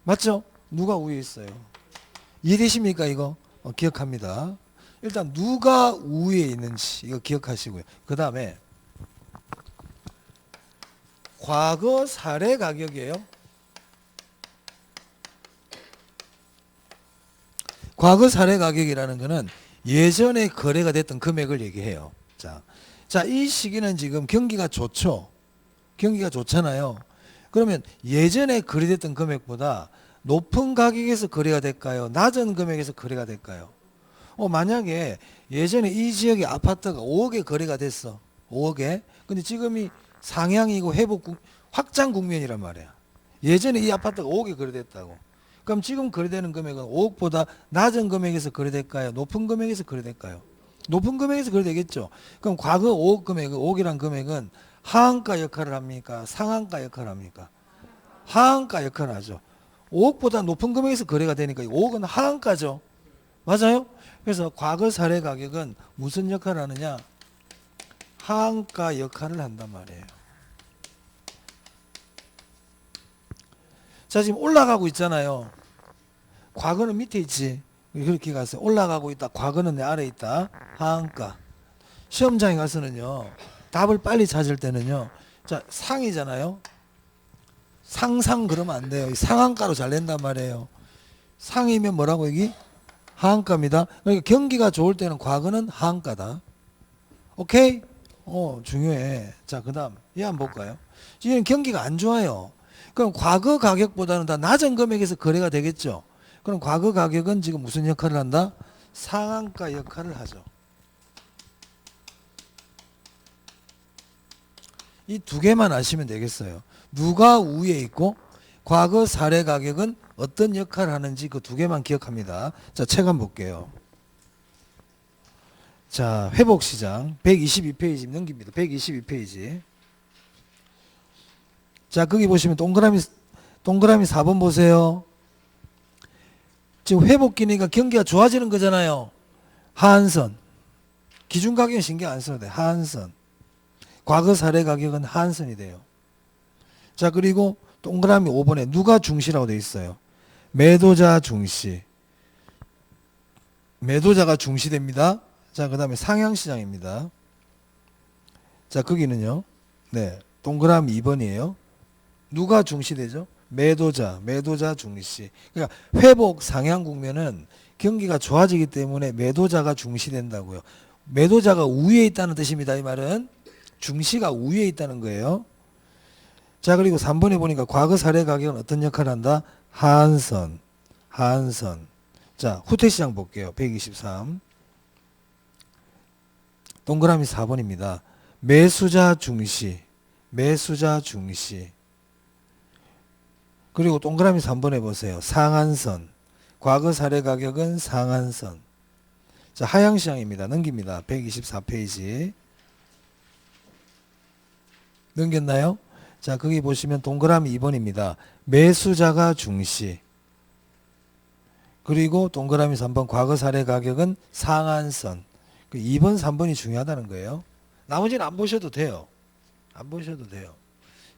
맞죠? 누가 우위에 있어요? 이해되십니까, 이거? 기억합니다. 일단 누가 우위에 있는지 이거 기억하시고요. 그 다음에 과거 사례 가격이에요. 과거 사례 가격이라는 거는 예전에 거래가 됐던 금액을 얘기해요. 자, 이 시기는 지금 경기가 좋죠. 경기가 좋잖아요. 그러면 예전에 거래됐던 금액보다 높은 가격에서 거래가 될까요? 낮은 금액에서 거래가 될까요? 만약에 예전에 이 지역의 아파트가 5억에 거래가 됐어. 5억에. 근데 지금이 상향이고 확장 국면이란 말이야. 예전에 이 아파트가 5억에 거래됐다고. 그럼 지금 거래되는 금액은 5억보다 낮은 금액에서 거래될까요? 높은 금액에서 거래될까요? 높은 금액에서 거래되겠죠. 그럼 과거 5억 금액, 5억이란 금액은 하한가 역할을 합니까? 상한가 역할을 합니까? 하한가 역할을 하죠. 5억보다 높은 금액에서 거래가 되니까 5억은 하한가죠. 맞아요? 그래서 과거 사례 가격은 무슨 역할을 하느냐? 하한가 역할을 한단 말이에요. 자, 지금 올라가고 있잖아요. 과거는 밑에 있지. 그렇게 가서 올라가고 있다. 과거는 내 아래에 있다. 하한가. 시험장에 가서는요, 답을 빨리 찾을 때는요, 자, 상이잖아요. 상상 그러면 안 돼요. 상한가로 잘 낸단 말이에요. 상이면 뭐라고 여기? 하한가입니다. 그러니까 경기가 좋을 때는 과거는 하한가다. 오케이? 중요해. 자, 그 다음 얘 한번 볼까요? 지금 경기가 안 좋아요. 그럼 과거 가격보다는 다 낮은 금액에서 거래가 되겠죠. 그럼 과거 가격은 지금 무슨 역할을 한다? 상한가 역할을 하죠. 이 두 개만 아시면 되겠어요. 누가 우위에 있고 과거 사례 가격은 어떤 역할을 하는지 그 두 개만 기억합니다. 자, 책 한번 볼게요. 자, 회복시장 122페이지 넘깁니다. 122페이지. 자, 거기 보시면 동그라미 4번 보세요. 지금 회복기니까 경기가 좋아지는 거잖아요. 하한선. 기준 가격은 신경 안 써도 돼. 하한선. 과거 사례 가격은 하한선이 돼요. 자, 그리고 동그라미 5번에 누가 중시라고 되어 있어요. 매도자 중시. 매도자가 중시됩니다. 자, 그 다음에 상향시장입니다. 자, 거기는요. 네, 동그라미 2번이에요. 누가 중시되죠? 매도자 중시. 그러니까 회복 상향 국면은 경기가 좋아지기 때문에 매도자가 중시된다고요. 매도자가 우위에 있다는 뜻입니다. 이 말은 중시가 우위에 있다는 거예요. 자, 그리고 3번에 보니까 과거 사례 가격은 어떤 역할을 한다? 하한선. 자, 후퇴시장 볼게요. 123. 동그라미 4번입니다. 매수자 중시. 그리고 동그라미 3번에 보세요. 상한선. 과거 사례 가격은 상한선. 자, 하향시장입니다. 넘깁니다. 124페이지. 넘겼나요? 자, 거기 보시면 동그라미 2번입니다. 매수자가 중시. 그리고 동그라미 3번 과거 사례 가격은 상한선. 2번, 3번이 중요하다는 거예요. 나머지는 안 보셔도 돼요.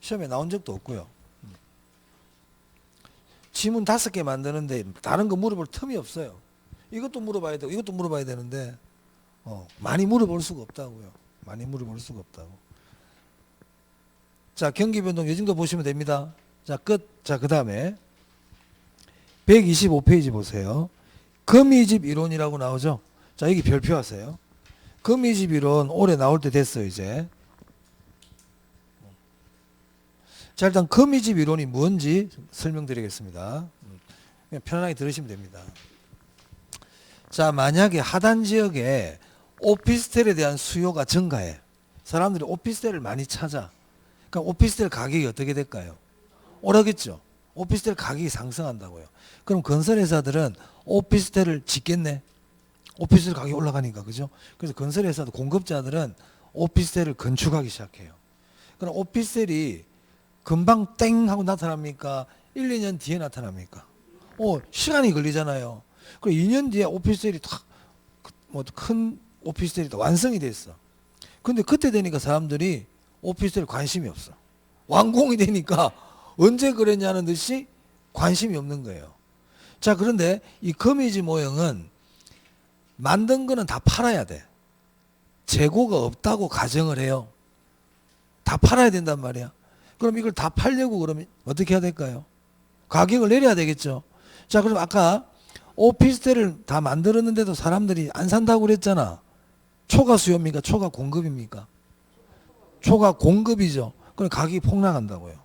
시험에 나온 적도 없고요. 지문 5개 만드는데 다른 거 물어볼 틈이 없어요. 이것도 물어봐야 되고 이것도 물어봐야 되는데 많이 물어볼 수가 없다고요. 자, 경기 변동 이 정도 보시면 됩니다. 자, 끝. 자, 그 다음에 125페이지 보세요. 거미집 이론이라고 나오죠. 자, 여기 별표 하세요. 거미집 이론 올해 나올 때 됐어요, 이제. 자, 일단 거미집 이론이 뭔지 설명드리겠습니다. 그냥 편안하게 들으시면 됩니다. 자, 만약에 하단 지역에 오피스텔에 대한 수요가 증가해. 사람들이 오피스텔을 많이 찾아. 그럼 오피스텔 가격이 어떻게 될까요? 오르겠죠. 오피스텔 가격이 상승한다고요. 그럼 건설회사들은 오피스텔을 짓겠네. 오피스텔 가격이 올라가니까, 그죠? 그래서 건설회사도 공급자들은 오피스텔을 건축하기 시작해요. 그럼 오피스텔이 금방 땡 하고 나타납니까? 1, 2년 뒤에 나타납니까? 시간이 걸리잖아요. 그리고 2년 뒤에 오피스텔이 큰 오피스텔이 다 완성이 됐어. 근데 그때 되니까 사람들이 오피스텔 관심이 없어. 완공이 되니까 언제 그랬냐는 듯이 관심이 없는 거예요. 자, 그런데 이 거미지 모형은 만든 거는 다 팔아야 돼. 재고가 없다고 가정을 해요. 다 팔아야 된단 말이야. 그럼 이걸 다 팔려고 그러면 어떻게 해야 될까요? 가격을 내려야 되겠죠. 자, 그럼 아까 오피스텔을 다 만들었는데도 사람들이 안 산다고 그랬잖아. 초과 수요입니까? 초과 공급입니까? 초과 공급이죠. 그럼 가격이 폭락한다고요.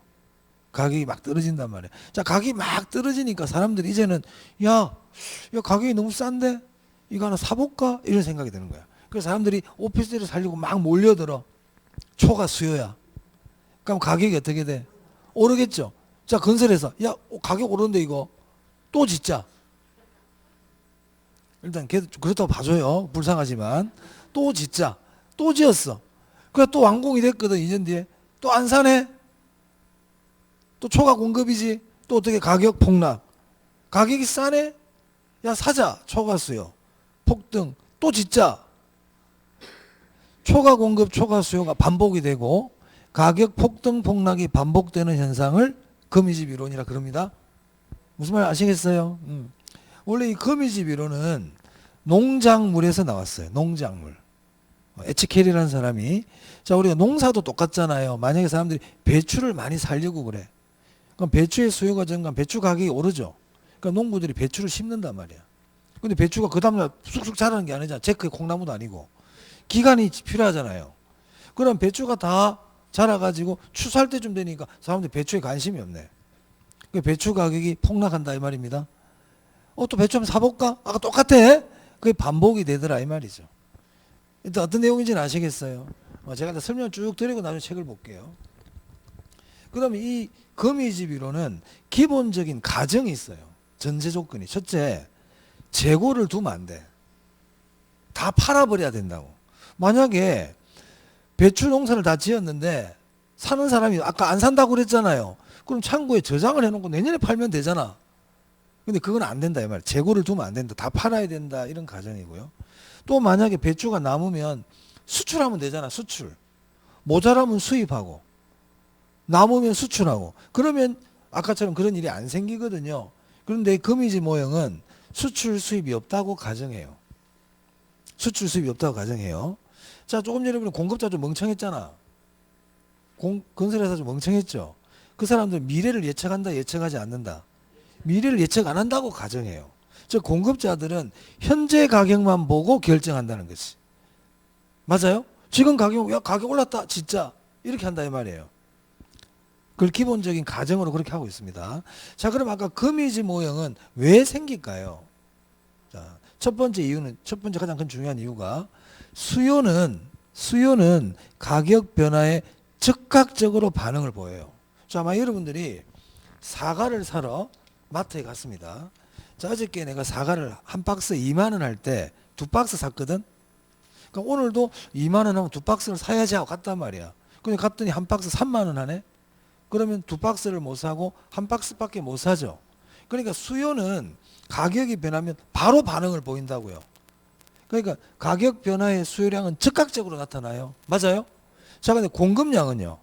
가격이 막 떨어진단 말이에요. 자, 가격이 막 떨어지니까 사람들이 이제는 야, 가격이 너무 싼데 이거 하나 사볼까? 이런 생각이 드는 거야. 그래서 사람들이 오피스텔을 살려고 막 몰려들어. 초과 수요야. 그럼 가격이 어떻게 돼? 오르겠죠. 자, 건설회사 야, 가격 오르는데 이거 또 짓자. 일단 그렇다고 봐줘요. 불쌍하지만 또 짓자. 또 지었어. 그래 또 완공이 됐거든. 2년 뒤에 또 안 사네. 또 초과 공급이지. 또 어떻게 가격 폭락. 가격이 싸네. 야, 사자. 초과 수요 폭등. 또 짓자. 초과 공급 초과 수요가 반복이 되고 가격 폭등 폭락이 반복되는 현상을 거미집 이론이라 그럽니다. 무슨 말 아시겠어요? 원래 이 거미집 이론은 농작물에서 나왔어요. 농작물. 에치켈이라는 사람이. 자, 우리가 농사도 똑같잖아요. 만약에 사람들이 배추를 많이 살려고 그래. 그럼 배추의 수요가 증가하면 배추 가격이 오르죠. 그러니까 농부들이 배추를 심는단 말이야. 근데 배추가 그 다음날 쑥쑥 자라는 게 아니잖아. 제크의 콩나무도 아니고. 기간이 필요하잖아요. 그럼 배추가 다 자라가지고 추수할 때쯤 되니까 사람들이 배추에 관심이 없네. 그 배추 가격이 폭락한다 이 말입니다. 또 배추 한번 사볼까? 아까 똑같아. 그게 반복이 되더라 이 말이죠. 일단 어떤 내용인지는 아시겠어요? 제가 설명 쭉 드리고 나중에 책을 볼게요. 그러면 이 거미집 이론은 기본적인 가정이 있어요. 전제 조건이. 첫째, 재고를 두면 안 돼. 다 팔아버려야 된다고. 만약에 배추 농사를 다 지었는데 사는 사람이 아까 안 산다고 그랬잖아요. 그럼 창고에 저장을 해놓고 내년에 팔면 되잖아. 근데 그건 안 된다 이 말이야. 재고를 두면 안 된다. 다 팔아야 된다 이런 가정이고요. 또 만약에 배추가 남으면 수출하면 되잖아. 수출. 모자라면 수입하고 남으면 수출하고. 그러면 아까처럼 그런 일이 안 생기거든요. 그런데 거미집 모형은 수출 수입이 없다고 가정해요. 수출 수입이 없다고 가정해요. 자, 조금 전에 보면 공급자 좀 멍청했잖아. 건설회사 좀 멍청했죠. 그 사람들은 미래를 예측한다, 예측하지 않는다. 미래를 예측 안 한다고 가정해요. 즉 공급자들은 현재 가격만 보고 결정한다는 거지. 맞아요? 지금 가격, 야 가격 올랐다 진짜 이렇게 한다 이 말이에요. 그걸 기본적인 가정으로 그렇게 하고 있습니다. 자, 그럼 아까 거미지 모형은 왜 생길까요? 자, 첫 번째 이유는, 첫 번째 가장 큰 중요한 이유가 수요는 가격 변화에 즉각적으로 반응을 보여요. 자, 아마 여러분들이 사과를 사러 마트에 갔습니다. 자, 어저께 내가 사과를 한 박스 2만 원 할 때 두 박스 샀거든. 그러니까 오늘도 2만 원 하면 두 박스를 사야지 하고 갔단 말이야. 근데 갔더니 한 박스 3만 원 하네. 그러면 두 박스를 못 사고 한 박스밖에 못 사죠. 그러니까 수요는 가격이 변하면 바로 반응을 보인다고요. 그러니까 가격 변화의 수요량은 즉각적으로 나타나요. 맞아요? 자, 근데 공급량은요.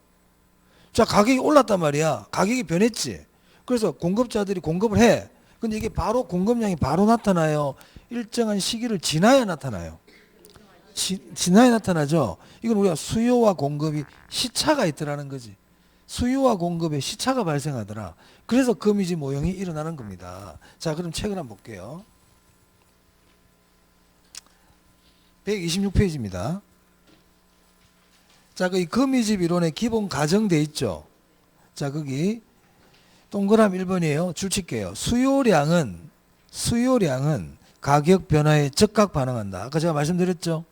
자, 가격이 올랐단 말이야. 가격이 변했지. 그래서 공급자들이 공급을 해. 근데 이게 바로 공급량이 바로 나타나요. 일정한 시기를 지나야 나타나요. 지나야 나타나죠. 이건 우리가 수요와 공급이 시차가 있더라는 거지. 수요와 공급에 시차가 발생하더라. 그래서 거미지 모형이 일어나는 겁니다. 자, 그럼 책을 한번 볼게요. 126페이지입니다. 자, 그 거미집 이론의 기본 가정돼 있죠. 자, 거기 동그라미 1번이에요. 줄칠게요. 수요량은 가격 변화에 즉각 반응한다. 아까 제가 말씀드렸죠.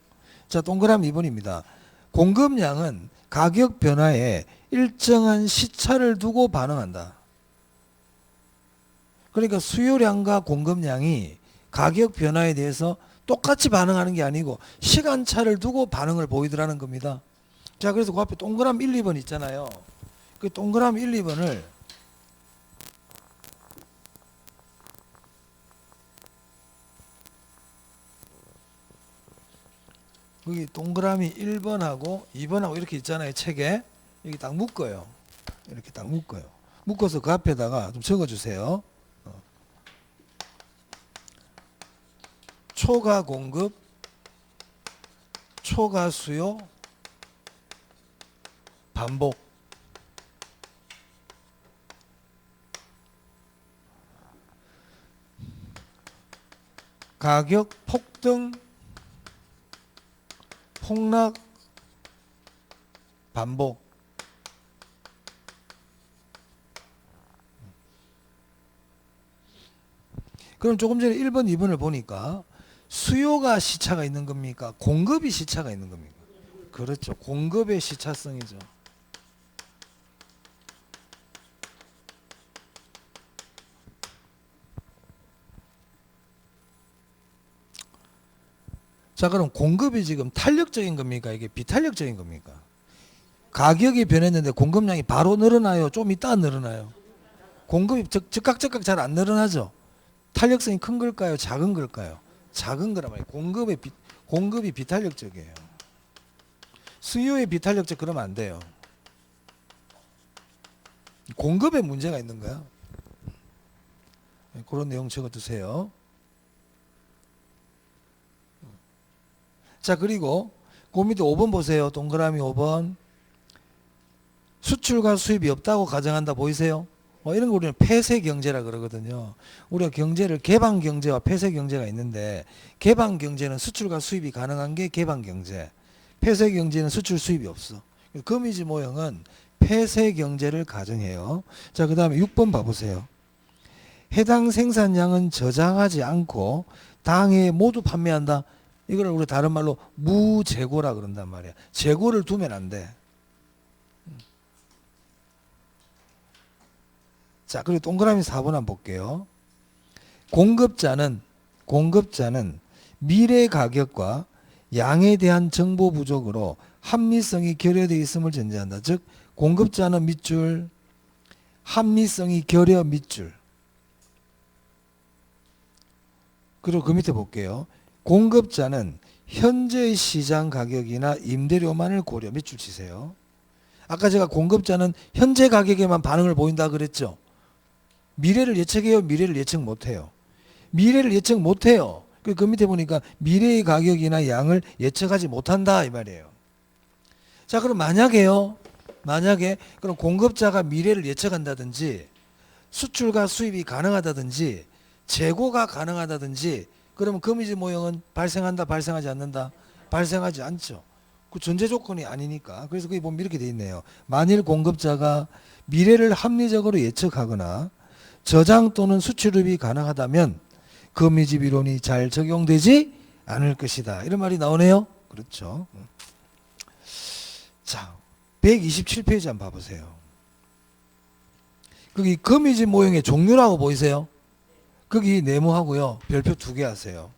자, 동그라미 2번입니다. 공급량은 가격 변화에 일정한 시차를 두고 반응한다. 그러니까 수요량과 공급량이 가격 변화에 대해서 똑같이 반응하는 게 아니고 시간차를 두고 반응을 보이더라는 겁니다. 자, 그래서 그 앞에 동그라미 1, 2번 있잖아요. 그 동그라미 1, 2번을 여기 동그라미 1번하고 2번하고 이렇게 있잖아요. 책에. 여기 딱 묶어요. 이렇게 딱 묶어요. 묶어서 그 앞에다가 좀 적어주세요. 초과 공급, 초과 수요, 반복. 가격 폭등, 폭락, 반복. 그럼 조금 전에 1번, 2번을 보니까 수요가 시차가 있는 겁니까? 공급이 시차가 있는 겁니까? 그렇죠. 공급의 시차성이죠. 자, 그럼 공급이 지금 탄력적인 겁니까? 이게 비탄력적인 겁니까? 가격이 변했는데 공급량이 바로 늘어나요? 좀 이따 늘어나요? 공급이 즉각 잘 안 늘어나죠? 탄력성이 큰 걸까요? 작은 걸까요? 작은 거란 말이에요. 공급이 비탄력적이에요. 수요의 비탄력적 그러면 안 돼요. 공급에 문제가 있는 거야. 그런 내용 적어두세요. 자, 그리고 그 밑에 5번 보세요. 동그라미 5번. 수출과 수입이 없다고 가정한다 보이세요? 이런 거 우리는 폐쇄 경제라 그러거든요. 우리가 경제를 개방 경제와 폐쇄 경제가 있는데, 개방 경제는 수출과 수입이 가능한 게 개방 경제, 폐쇄 경제는 수출 수입이 없어. 거미지 모형은 폐쇄 경제를 가정해요. 자, 그 다음에 6번 봐보세요. 해당 생산량은 저장하지 않고 당해에 모두 판매한다. 이걸 우리 다른 말로 무재고라 그런단 말이야. 재고를 두면 안 돼. 자, 그리고 동그라미 4번 한번 볼게요. 공급자는 미래 가격과 양에 대한 정보 부족으로 합리성이 결여되어 있음을 전제한다. 즉 공급자는 밑줄, 합리성이 결여 밑줄. 그리고 그 밑에 볼게요. 공급자는 현재의 시장 가격이나 임대료만을 고려. 밑줄 치세요. 아까 제가 공급자는 현재 가격에만 반응을 보인다 그랬죠. 미래를 예측해요? 미래를 예측 못해요? 미래를 예측 못해요. 그 밑에 보니까 미래의 가격이나 양을 예측하지 못한다 이 말이에요. 자, 그럼 만약에요. 만약에 그럼 공급자가 미래를 예측한다든지 수출과 수입이 가능하다든지 재고가 가능하다든지 그러면 거미지 모형은 발생한다 발생하지 않는다? 발생하지 않죠. 그 전제 조건이 아니니까. 그래서 거기 보면 이렇게 돼 있네요. 만일 공급자가 미래를 합리적으로 예측하거나 저장 또는 수출입이 가능하다면 거미집 이론이 잘 적용되지 않을 것이다. 이런 말이 나오네요. 그렇죠. 자, 127페이지 한번 봐보세요. 거기 거미집 모형의 종류라고 보이세요? 거기 네모하고요. 별표 2개 하세요.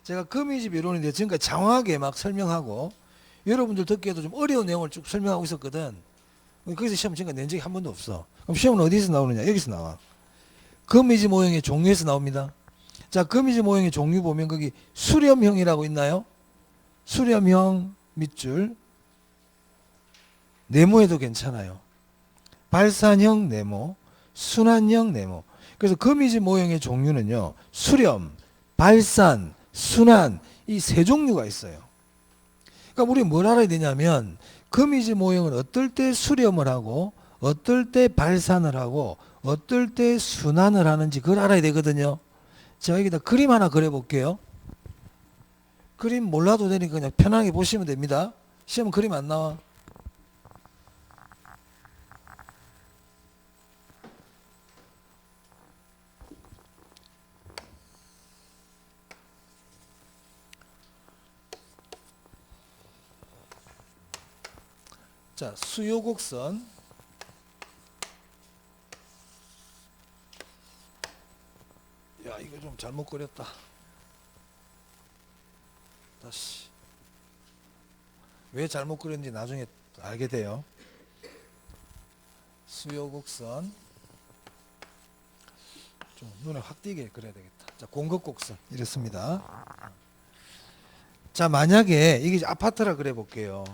제가 거미집 이론에 대해서 지금까지 장황하게 막 설명하고 여러분들 듣기에도 좀 어려운 내용을 쭉 설명하고 있었거든. 거기서 시험 지금까지 낸 적이 한 번도 없어. 그럼 시험은 어디서 나오느냐? 여기서 나와. 거미집 모형의 종류에서 나옵니다. 자, 거미집 모형의 종류 보면 거기 수렴형이라고 있나요? 수렴형 밑줄 네모에도 괜찮아요. 발산형 네모, 순환형 네모. 그래서 거미집 모형의 종류는요, 수렴, 발산, 순환 이 세 종류가 있어요. 그러니까 우리 뭘 알아야 되냐면 거미집 모형은 어떨 때 수렴을 하고 어떨 때 발산을 하고 어떨 때 순환을 하는지 그걸 알아야 되거든요. 제가 여기다 그림 하나 그려볼게요. 그림 몰라도 되니까 그냥 편하게 보시면 됩니다. 시험은 그림 안 나와. 자, 수요 곡선. 야, 이거 좀 잘못 그렸다. 다시. 왜 잘못 그렸는지 나중에 알게 돼요. 수요 곡선. 좀 눈에 확 띄게 그려야 되겠다. 자, 공급 곡선. 이렇습니다. 자, 만약에 이게 아파트라 그래 볼게요.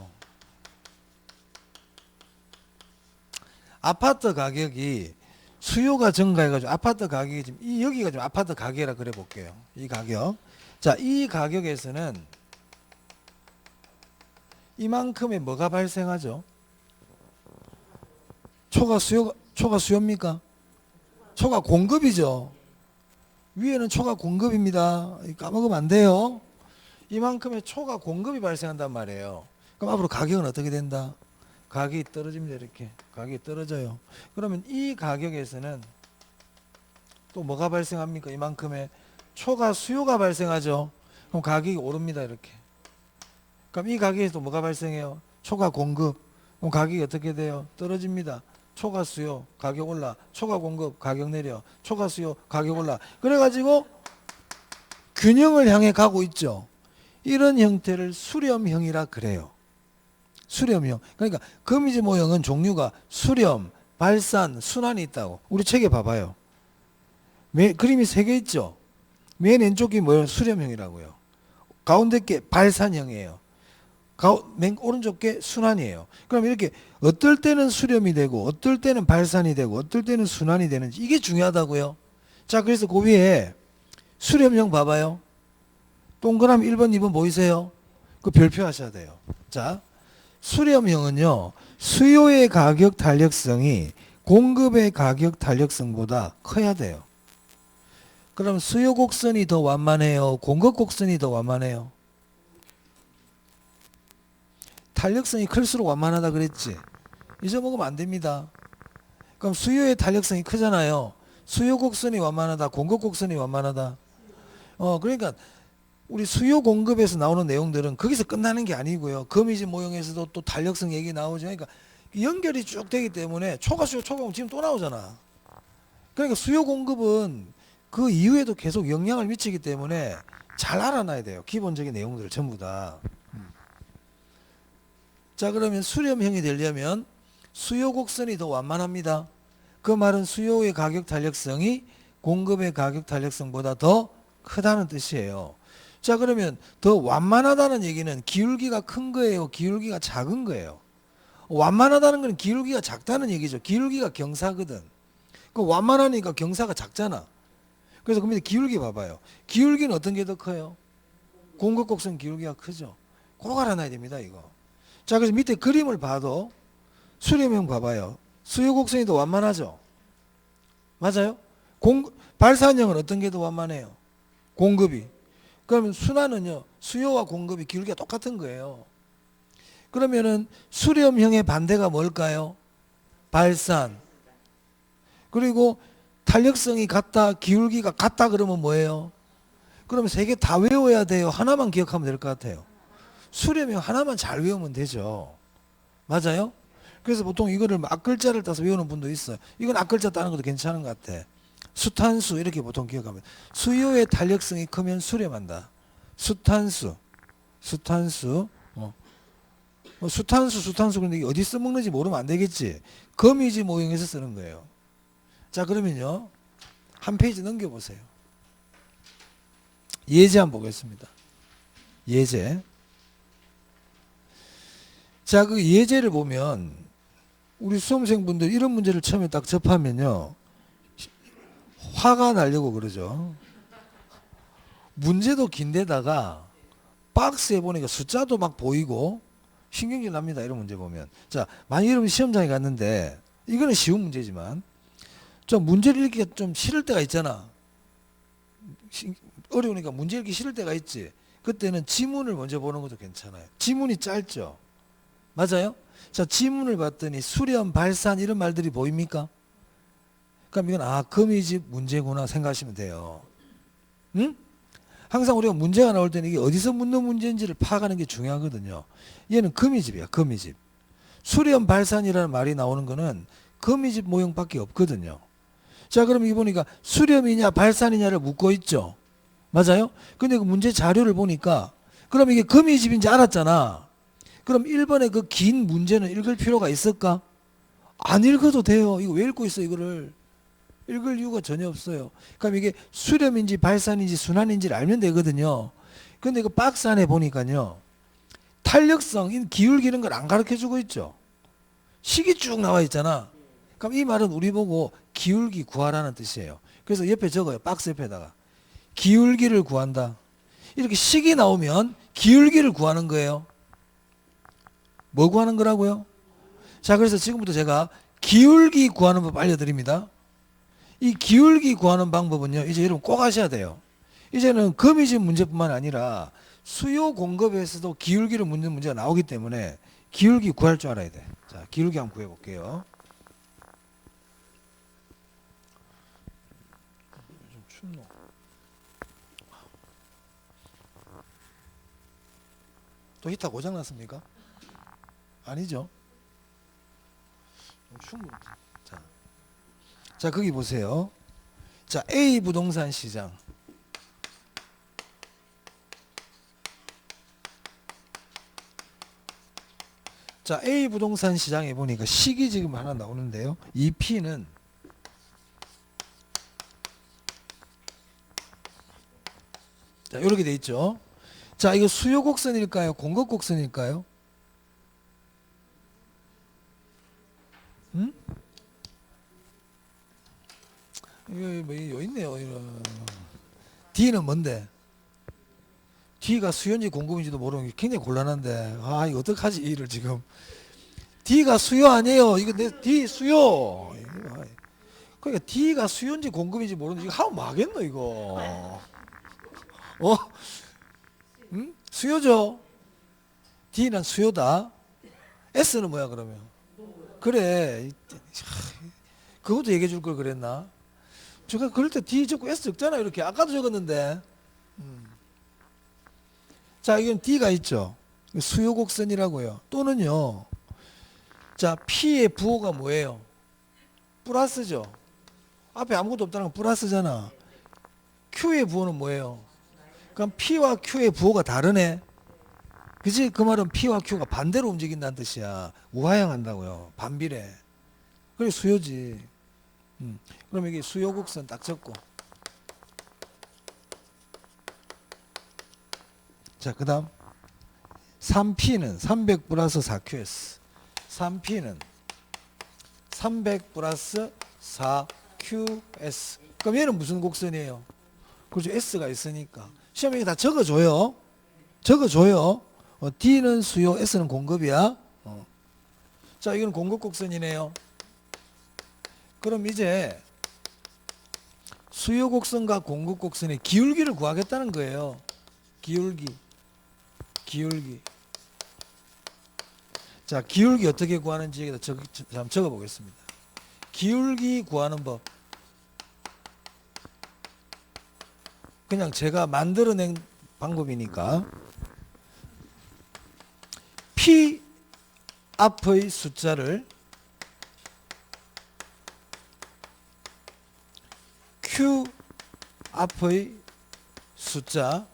아파트 가격이 수요가 증가해가지고 아파트 가격이 지금 여기가 좀 아파트 가격이라 그래 볼게요. 이 가격. 자, 이 가격에서는 이만큼의 뭐가 발생하죠? 초과 수요입니까? 초과 공급이죠. 위에는 초과 공급입니다. 까먹으면 안 돼요. 이만큼의 초과 공급이 발생한단 말이에요. 그럼 앞으로 가격은 어떻게 된다? 가격이 떨어집니다. 이렇게 가격이 떨어져요. 그러면 이 가격에서는 또 뭐가 발생합니까? 이만큼의 초과 수요가 발생하죠. 그럼 가격이 오릅니다. 이렇게. 그럼 이 가격에서 또 뭐가 발생해요? 초과 공급. 그럼 가격이 어떻게 돼요? 떨어집니다. 초과 수요 가격 올라, 초과 공급 가격 내려, 초과 수요 가격 올라. 그래가지고 균형을 향해 가고 있죠. 이런 형태를 수렴형이라 그래요. 수렴형. 그러니까 거미집 모형은 종류가 수렴, 발산, 순환이 있다고. 우리 책에 봐봐요. 그림이 3개 있죠. 맨 왼쪽이 뭐예요? 수렴형이라고요. 가운데 게 발산형이에요. 맨 오른쪽 게 순환이에요. 그럼 이렇게 어떨 때는 수렴이 되고 어떨 때는 발산이 되고 어떨 때는 순환이 되는지 이게 중요하다고요. 자, 그래서 그 위에 수렴형 봐봐요. 동그라미 1번, 2번 보이세요? 그 별표 하셔야 돼요. 자, 수렴형은요, 수요의 가격 탄력성이 공급의 가격 탄력성보다 커야 돼요. 그럼 수요 곡선이 더 완만해요? 공급 곡선이 더 완만해요? 탄력성이 클수록 완만하다 그랬지? 잊어먹으면 안 됩니다. 그럼 수요의 탄력성이 크잖아요. 수요 곡선이 완만하다, 공급 곡선이 완만하다. 그러니까 우리 수요 공급에서 나오는 내용들은 거기서 끝나는 게 아니고요. 거미집 모형에서도 또 탄력성 얘기 나오죠. 그러니까 연결이 쭉 되기 때문에 초과 수요, 초과 공급 지금 또 나오잖아. 그러니까 수요 공급은 그 이후에도 계속 영향을 미치기 때문에 잘 알아놔야 돼요. 기본적인 내용들을 전부 다. 자, 그러면 수렴형이 되려면 수요 곡선이 더 완만합니다. 그 말은 수요의 가격 탄력성이 공급의 가격 탄력성보다 더 크다는 뜻이에요. 자, 그러면 더 완만하다는 얘기는 기울기가 큰 거예요? 기울기가 작은 거예요? 완만하다는 건 기울기가 작다는 얘기죠. 기울기가 경사거든. 그 완만하니까 경사가 작잖아. 그래서 그 밑에 기울기 봐봐요. 기울기는 어떤 게 더 커요? 공급 곡선 기울기가 크죠. 꼭 알아놔야 됩니다, 이거. 자, 그래서 밑에 그림을 봐도 수렴형 봐봐요. 수요 곡선이 더 완만하죠. 맞아요? 발산형은 어떤 게 더 완만해요? 공급이. 그러면 순환은요, 수요와 공급이 기울기가 똑같은 거예요. 그러면은 수렴형의 반대가 뭘까요? 발산. 그리고 탄력성이 같다, 기울기가 같다 그러면 뭐예요? 그러면 세 개 다 외워야 돼요? 하나만 기억하면 될 것 같아요? 수렴형 하나만 잘 외우면 되죠. 맞아요? 그래서 보통 이거를 앞글자를 따서 외우는 분도 있어요. 이건 앞글자 따는 것도 괜찮은 것 같아. 수탄수 이렇게 보통 기억하면. 수요의 탄력성이 크면 수렴한다. 수탄수. 수탄수 그런데 이게 어디 써먹는지 모르면 안 되겠지. 거미지 모형에서 쓰는 거예요. 자, 그러면요, 한 페이지 넘겨보세요. 예제 한번 보겠습니다. 예제. 자, 그 예제를 보면 우리 수험생분들 이런 문제를 처음에 딱 접하면요, 화가 나려고 그러죠. 문제도 긴데다가 박스에 보니까 숫자도 막 보이고 신경질 납니다. 이런 문제 보면. 자, 만약 여러분 시험장에 갔는데 이거는 쉬운 문제지만 좀 문제를 읽기가 좀 싫을 때가 있잖아. 어려우니까 문제 읽기 싫을 때가 있지. 그때는 지문을 먼저 보는 것도 괜찮아요. 지문이 짧죠. 맞아요? 자, 지문을 봤더니 수렴, 발산 이런 말들이 보입니까? 그럼 이건 거미집 문제구나 생각하시면 돼요. 응? 항상 우리가 문제가 나올 때는 이게 어디서 묻는 문제인지를 파악하는 게 중요하거든요. 얘는 거미집이야, 거미집. 수렴, 발산이라는 말이 나오는 거는 거미집 모형밖에 없거든요. 자, 그럼 이 보니까 수렴이냐 발산이냐를 묻고 있죠. 맞아요? 근데 그 문제 자료를 보니까 그럼 이게 거미집인지 알았잖아. 그럼 1번의 그 긴 문제는 읽을 필요가 있을까? 안 읽어도 돼요. 이거 왜 읽고 있어, 이거를? 읽을 이유가 전혀 없어요. 그럼 이게 수렴인지 발산인지 순환인지를 알면 되거든요. 근데 그 박스 안에 보니까요, 탄력성, 기울기는 걸 안 가르쳐 주고 있죠. 식이 쭉 나와 있잖아. 그럼 이 말은 우리 보고 기울기 구하라는 뜻이에요. 그래서 옆에 적어요. 박스 옆에다가. 기울기를 구한다. 이렇게 식이 나오면 기울기를 구하는 거예요. 뭐 구하는 거라고요? 자, 그래서 지금부터 제가 기울기 구하는 법 알려드립니다. 이 기울기 구하는 방법은요, 이제 여러분 꼭 하셔야 돼요. 이제는 거미집 문제뿐만 아니라 수요 공급에서도 기울기를 묻는 문제가 나오기 때문에 기울기 구할 줄 알아야 돼. 자, 기울기 한번 구해 볼게요. 좀 춥노. 또 히터 고장 났습니까? 아니죠. 좀 추운 것 같아. 자, 거기 보세요. 자, A 부동산 시장. 자, A 부동산 시장에 보니까 식이 지금 하나 나오는데요. 이 P는 자, 이렇게 돼 있죠. 자, 이거 수요 곡선일까요? 공급 곡선일까요? 응? 이거 뭐 있네요. D는 뭔데? D가 수요인지 공급인지도 모르는 게 굉장히 곤란한데, 이거 어떡하지 이를 지금. D가 수요 아니에요. 이거 내 D 수요. 그러니까 D가 수요인지 공급인지 모르는데 이거 하면 망하겠노 이거. 응? 수요죠. D는 수요다. S는 뭐야 그러면? 그래. 그것도 얘기해 줄 걸 그랬나? 제가 그럴 때 D 적고 S 적잖아. 이렇게 아까도 적었는데. 자, 이건 D가 있죠. 수요 곡선이라고요. 또는요, 자, P의 부호가 뭐예요? 플러스죠. 앞에 아무것도 없다는 건 플러스잖아. Q의 부호는 뭐예요? 그럼 P와 Q의 부호가 다르네. 그지? 그 말은 P와 Q가 반대로 움직인다는 뜻이야. 우하향한다고요. 반비례. 그게 수요지. 그럼 이게 수요 곡선 딱 적고. 자, 그 다음 3P는 300 플러스 4QS. 3P는 300 플러스 4QS. 그럼 얘는 무슨 곡선이에요? 그렇죠. S가 있으니까. 시험에 다 적어줘요. 적어줘요. D는 수요, S는 공급이야. 자, 이건 공급 곡선이네요. 그럼 이제 수요 곡선과 공급 곡선의 기울기를 구하겠다는 거예요. 기울기. 자, 기울기 어떻게 구하는지 여기다 한번 적어 보겠습니다. 기울기 구하는 법. 그냥 제가 만들어낸 방법이니까 P 앞의 숫자를 Q 앞의 숫자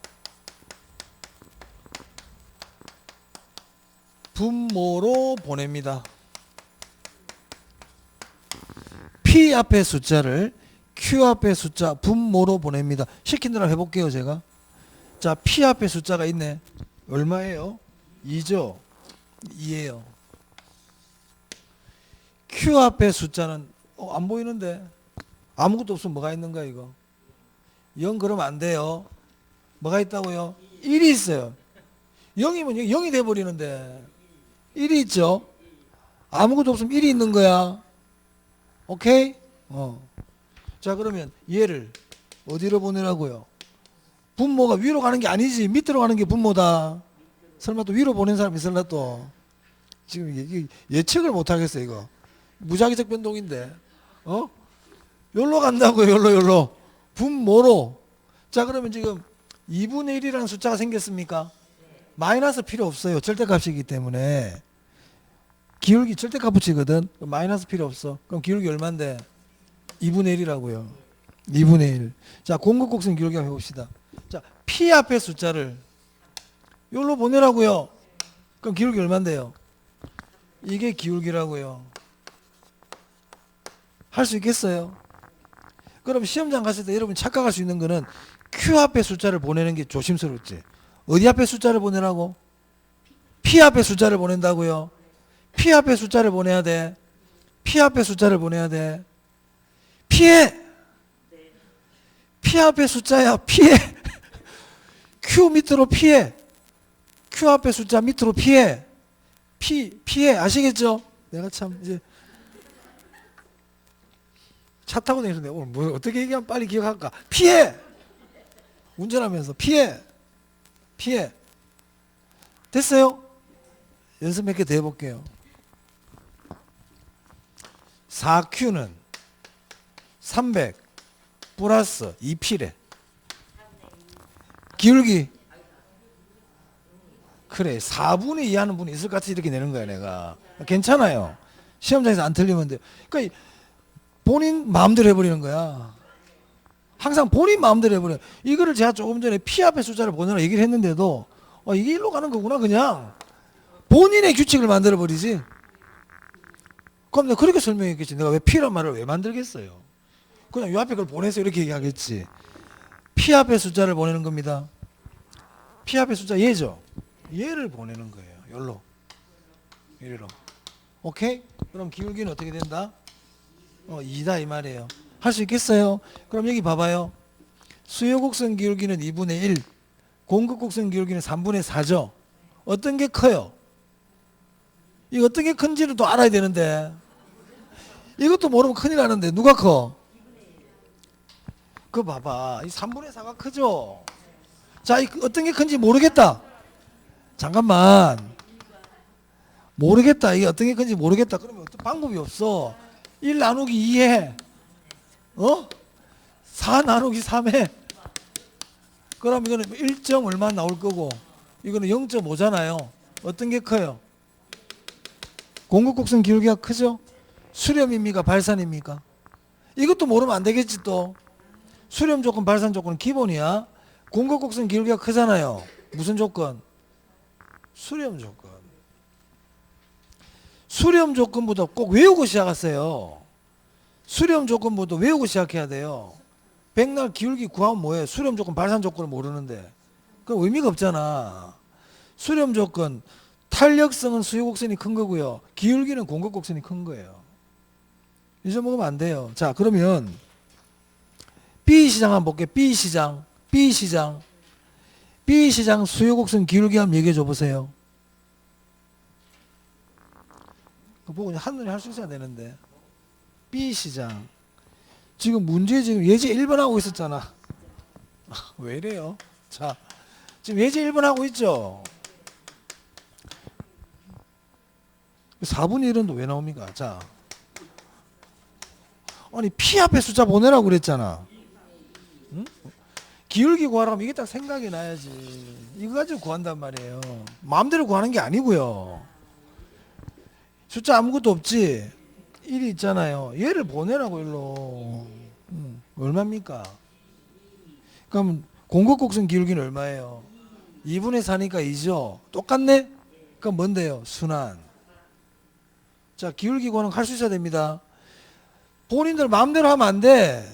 분모로 보냅니다. P 앞의 숫자를 Q 앞의 숫자 분모로 보냅니다. 시킨 대로 해볼게요, 제가. 자, P 앞에 숫자가 있네. 얼마예요? 2죠? 2예요. Q 앞에 숫자는 안 보이는데 아무것도 없으면 뭐가 있는가 이거? 0 그러면 안 돼요. 뭐가 있다고요? 1이 있어요. 0이면 0이 돼버리는데 1이 있죠? 아무것도 없으면 1이 있는 거야. 오케이? 자, 그러면 얘를 어디로 보내라고요? 분모가 위로 가는 게 아니지. 밑으로 가는 게 분모다. 설마 또 위로 보낸 사람 있을라 또. 지금 이게 예측을 못 하겠어 이거. 무작위적 변동인데. 여기로 간다고요. 여기로. 분모로. 자, 그러면 지금 2분의 1이라는 숫자가 생겼습니까? 마이너스 필요 없어요. 절대값이기 때문에. 기울기 절대값 붙이거든. 마이너스 필요 없어. 그럼 기울기 얼마인데? 2분의 1이라고요. 2분의 1. 자, 공급곡선 기울기 한번 해봅시다. 자, P 앞에 숫자를 여기로 보내라고요. 그럼 기울기 얼마인데요? 이게 기울기라고요. 할 수 있겠어요? 그럼 시험장 갔을 때 여러분 착각할 수 있는 거는 Q 앞에 숫자를 보내는 게 조심스럽지. 어디 앞에 숫자를 보내라고? P 앞에 숫자를 보낸다고요. P 앞에 숫자를 보내야 돼. P 앞에 숫자를 보내야 돼. 피해! P 앞에 숫자야. 피해! Q 밑으로 피해. Q 앞에 숫자 밑으로 피해. 피해. 아시겠죠? 내가 참 이제 차 타고 다니는데 오늘 뭐 어떻게 얘기하면 빨리 기억할까? 피해! 운전하면서 피해! 됐어요? 연습 몇 개 더 해볼게요. 4Q는 300 플러스 2P래. 기울기. 그래, 4분의 2 하는 분이 있을 것 같아 이렇게 내는 거야 내가. 괜찮아요. 시험장에서 안 틀리면 돼. 그러니까 본인 마음대로 해버리는 거야. 항상 본인 마음대로 해버려. 이거를 제가 조금 전에 P 앞에 숫자를 보내라 얘기를 했는데도 이게 일로 가는 거구나 그냥. 본인의 규칙을 만들어버리지. 그럼 내가 그렇게 설명했겠지. 내가 왜 P란 말을 왜 만들겠어요. 그냥 요 앞에 그걸 보내서 이렇게 얘기하겠지. P 앞에 숫자를 보내는 겁니다. P 앞에 숫자 얘죠. 얘를 보내는 거예요. 열로. 이리로. 오케이? 그럼 기울기는 어떻게 된다? 2다 이 말이에요. 할 수 있겠어요? 그럼 여기 봐봐요. 수요곡선 기울기는 2분의 1, 공급곡선 기울기는 3분의 4죠. 어떤 게 커요? 이 어떤 게 큰지를 또 알아야 되는데 이것도 모르면 큰일 나는데 누가 커? 그거 봐봐. 이 3분의 4가 크죠? 자, 어떤 게 큰지 모르겠다. 잠깐만. 모르겠다. 이게 어떤 게 큰지 모르겠다. 그러면 어떤 방법이 없어. 1 나누기 2 해. 4 나누기 3 해. 그럼 이거는 1점 얼마 나올 거고 이거는 0.5잖아요. 어떤 게 커요? 공급곡선 기울기가 크죠? 수렴입니까? 발산입니까? 이것도 모르면 안 되겠지 또. 수렴 조건, 발산 조건은 기본이야. 공급곡선 기울기가 크잖아요. 무슨 조건? 수렴 조건. 수렴 조건부터 꼭 외우고 시작하세요. 수렴 조건부터 외우고 시작해야 돼요. 백날 기울기 구하면 뭐예요? 수렴 조건, 발산 조건을 모르는데. 그럼 의미가 없잖아. 수렴 조건, 탄력성은 수요곡선이 큰 거고요. 기울기는 공급곡선이 큰 거예요. 잊어먹으면 안 돼요. 자, 그러면 B시장 한번 볼게요. B시장 수요곡선 기울기 한번 얘기해 줘 보세요. 그거 보고 한눈에 할 수 있어야 되는데. B 시장. 지금 문제 지금 예제 1번 하고 있었잖아. 왜 이래요? 자, 지금 예제 1번 하고 있죠? 4분의 1은 왜 나옵니까? 자. 아니, P 앞에 숫자 보내라고 그랬잖아. 응? 기울기 구하라면 이게 딱 생각이 나야지. 이거 가지고 구한단 말이에요. 마음대로 구하는 게 아니고요. 숫자 아무것도 없지? 1이 있잖아요. 얘를 보내라고 일로. 얼마입니까? 그럼 공급곡선 기울기는 얼마예요? 2분의 4니까 2죠. 똑같네? 그럼 뭔데요? 순환. 자, 기울기 구하는 거 할 수 있어야 됩니다. 본인들 마음대로 하면 안 돼.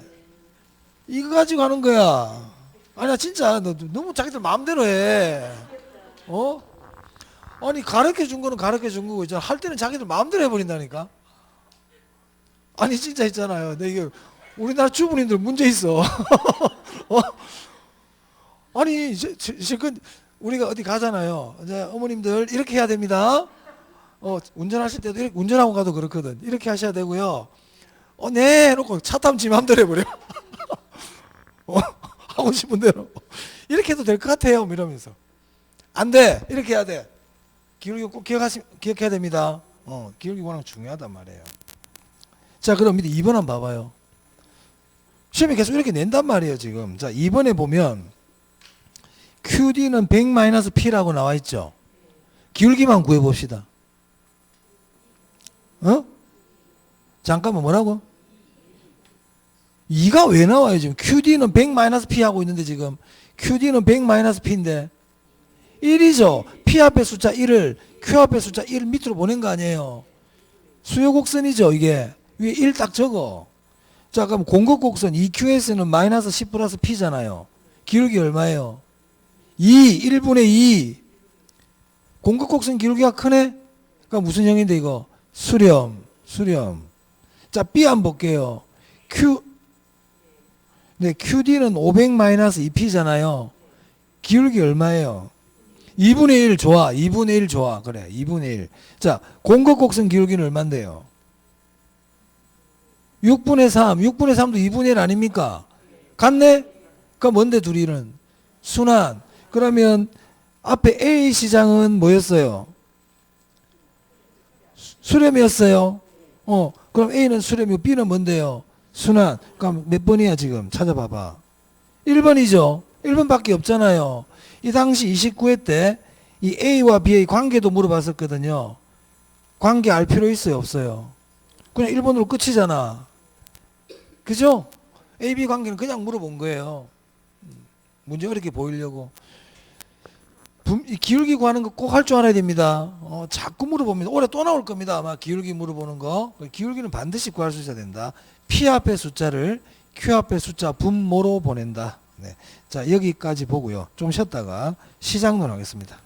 이거 가지고 하는 거야. 아니야, 진짜 너 너무 자기들 마음대로 해. 어? 아니, 가르쳐 준 거는 가르쳐 준 거고 있잖아. 할 때는 자기들 마음대로 해버린다니까. 아니, 진짜 있잖아요. 근데 이게 우리나라 주부님들 문제 있어. 어? 아니, 실컷 우리가 어디 가잖아요. 이제 어머님들 이렇게 해야 됩니다. 운전하실 때도 이렇게, 운전하고 가도 그렇거든. 이렇게 하셔야 되고요. 네 해놓고 차 타면 지 마음대로 해버려. 하고 싶은 대로. 이렇게 해도 될 것 같아요. 이러면서. 안 돼. 이렇게 해야 돼. 기울기 꼭 기억해야 됩니다. 기울기 워낙 중요하단 말이에요. 자, 그럼 밑에 2번 한번 봐봐요. 시험에 계속 이렇게 낸단 말이에요, 지금. 자, 2번에 보면 QD는 100-P라고 나와 있죠. 기울기만 구해봅시다. 잠깐만, 뭐라고? 2가 왜 나와요, 지금? QD는 100-P 하고 있는데, 지금. QD는 100-P인데. 1이죠. P 앞에 숫자 1을, Q 앞에 숫자 1을 밑으로 보낸 거 아니에요. 수요곡선이죠, 이게. 위에 1 딱 적어. 자, 그럼 공급곡선 EQS는 마이너스 10 플러스 P잖아요. 기울기 얼마예요? 2, 1분의 2. 공급곡선 기울기가 크네? 그러니까 무슨 형인데, 이거? 수렴. 자, B 한번 볼게요. QD는 500-2P잖아요. 기울기 얼마예요? 2분의 1 좋아. 2분의 1 좋아. 그래. 2분의 1. 자, 공급곡선 기울기는 얼만데요? 6분의 3. 6분의 3도 2분의 1 아닙니까? 같네? 그러니까 뭔데 둘이는? 순환. 그러면 앞에 A 시장은 뭐였어요? 수렴이었어요. 그럼 A는 수렴이고 B는 뭔데요? 순환. 그럼 몇 번이야 지금? 찾아봐봐. 1번이죠. 1번밖에 없잖아요. 이 당시 29회 때 이 A와 B의 관계도 물어봤었거든요. 관계 알 필요 있어요? 없어요? 그냥 1번으로 끝이잖아. 그죠? A, B 관계는 그냥 물어본 거예요. 문제 어렵게 보이려고. 이 기울기 구하는 거 꼭 할 줄 알아야 됩니다. 자꾸 물어봅니다. 올해 또 나올 겁니다. 아마 기울기 물어보는 거. 기울기는 반드시 구할 수 있어야 된다. P 앞의 숫자를 Q 앞의 숫자 분모로 보낸다. 네. 자, 여기까지 보고요. 좀 쉬었다가 시작론 하겠습니다.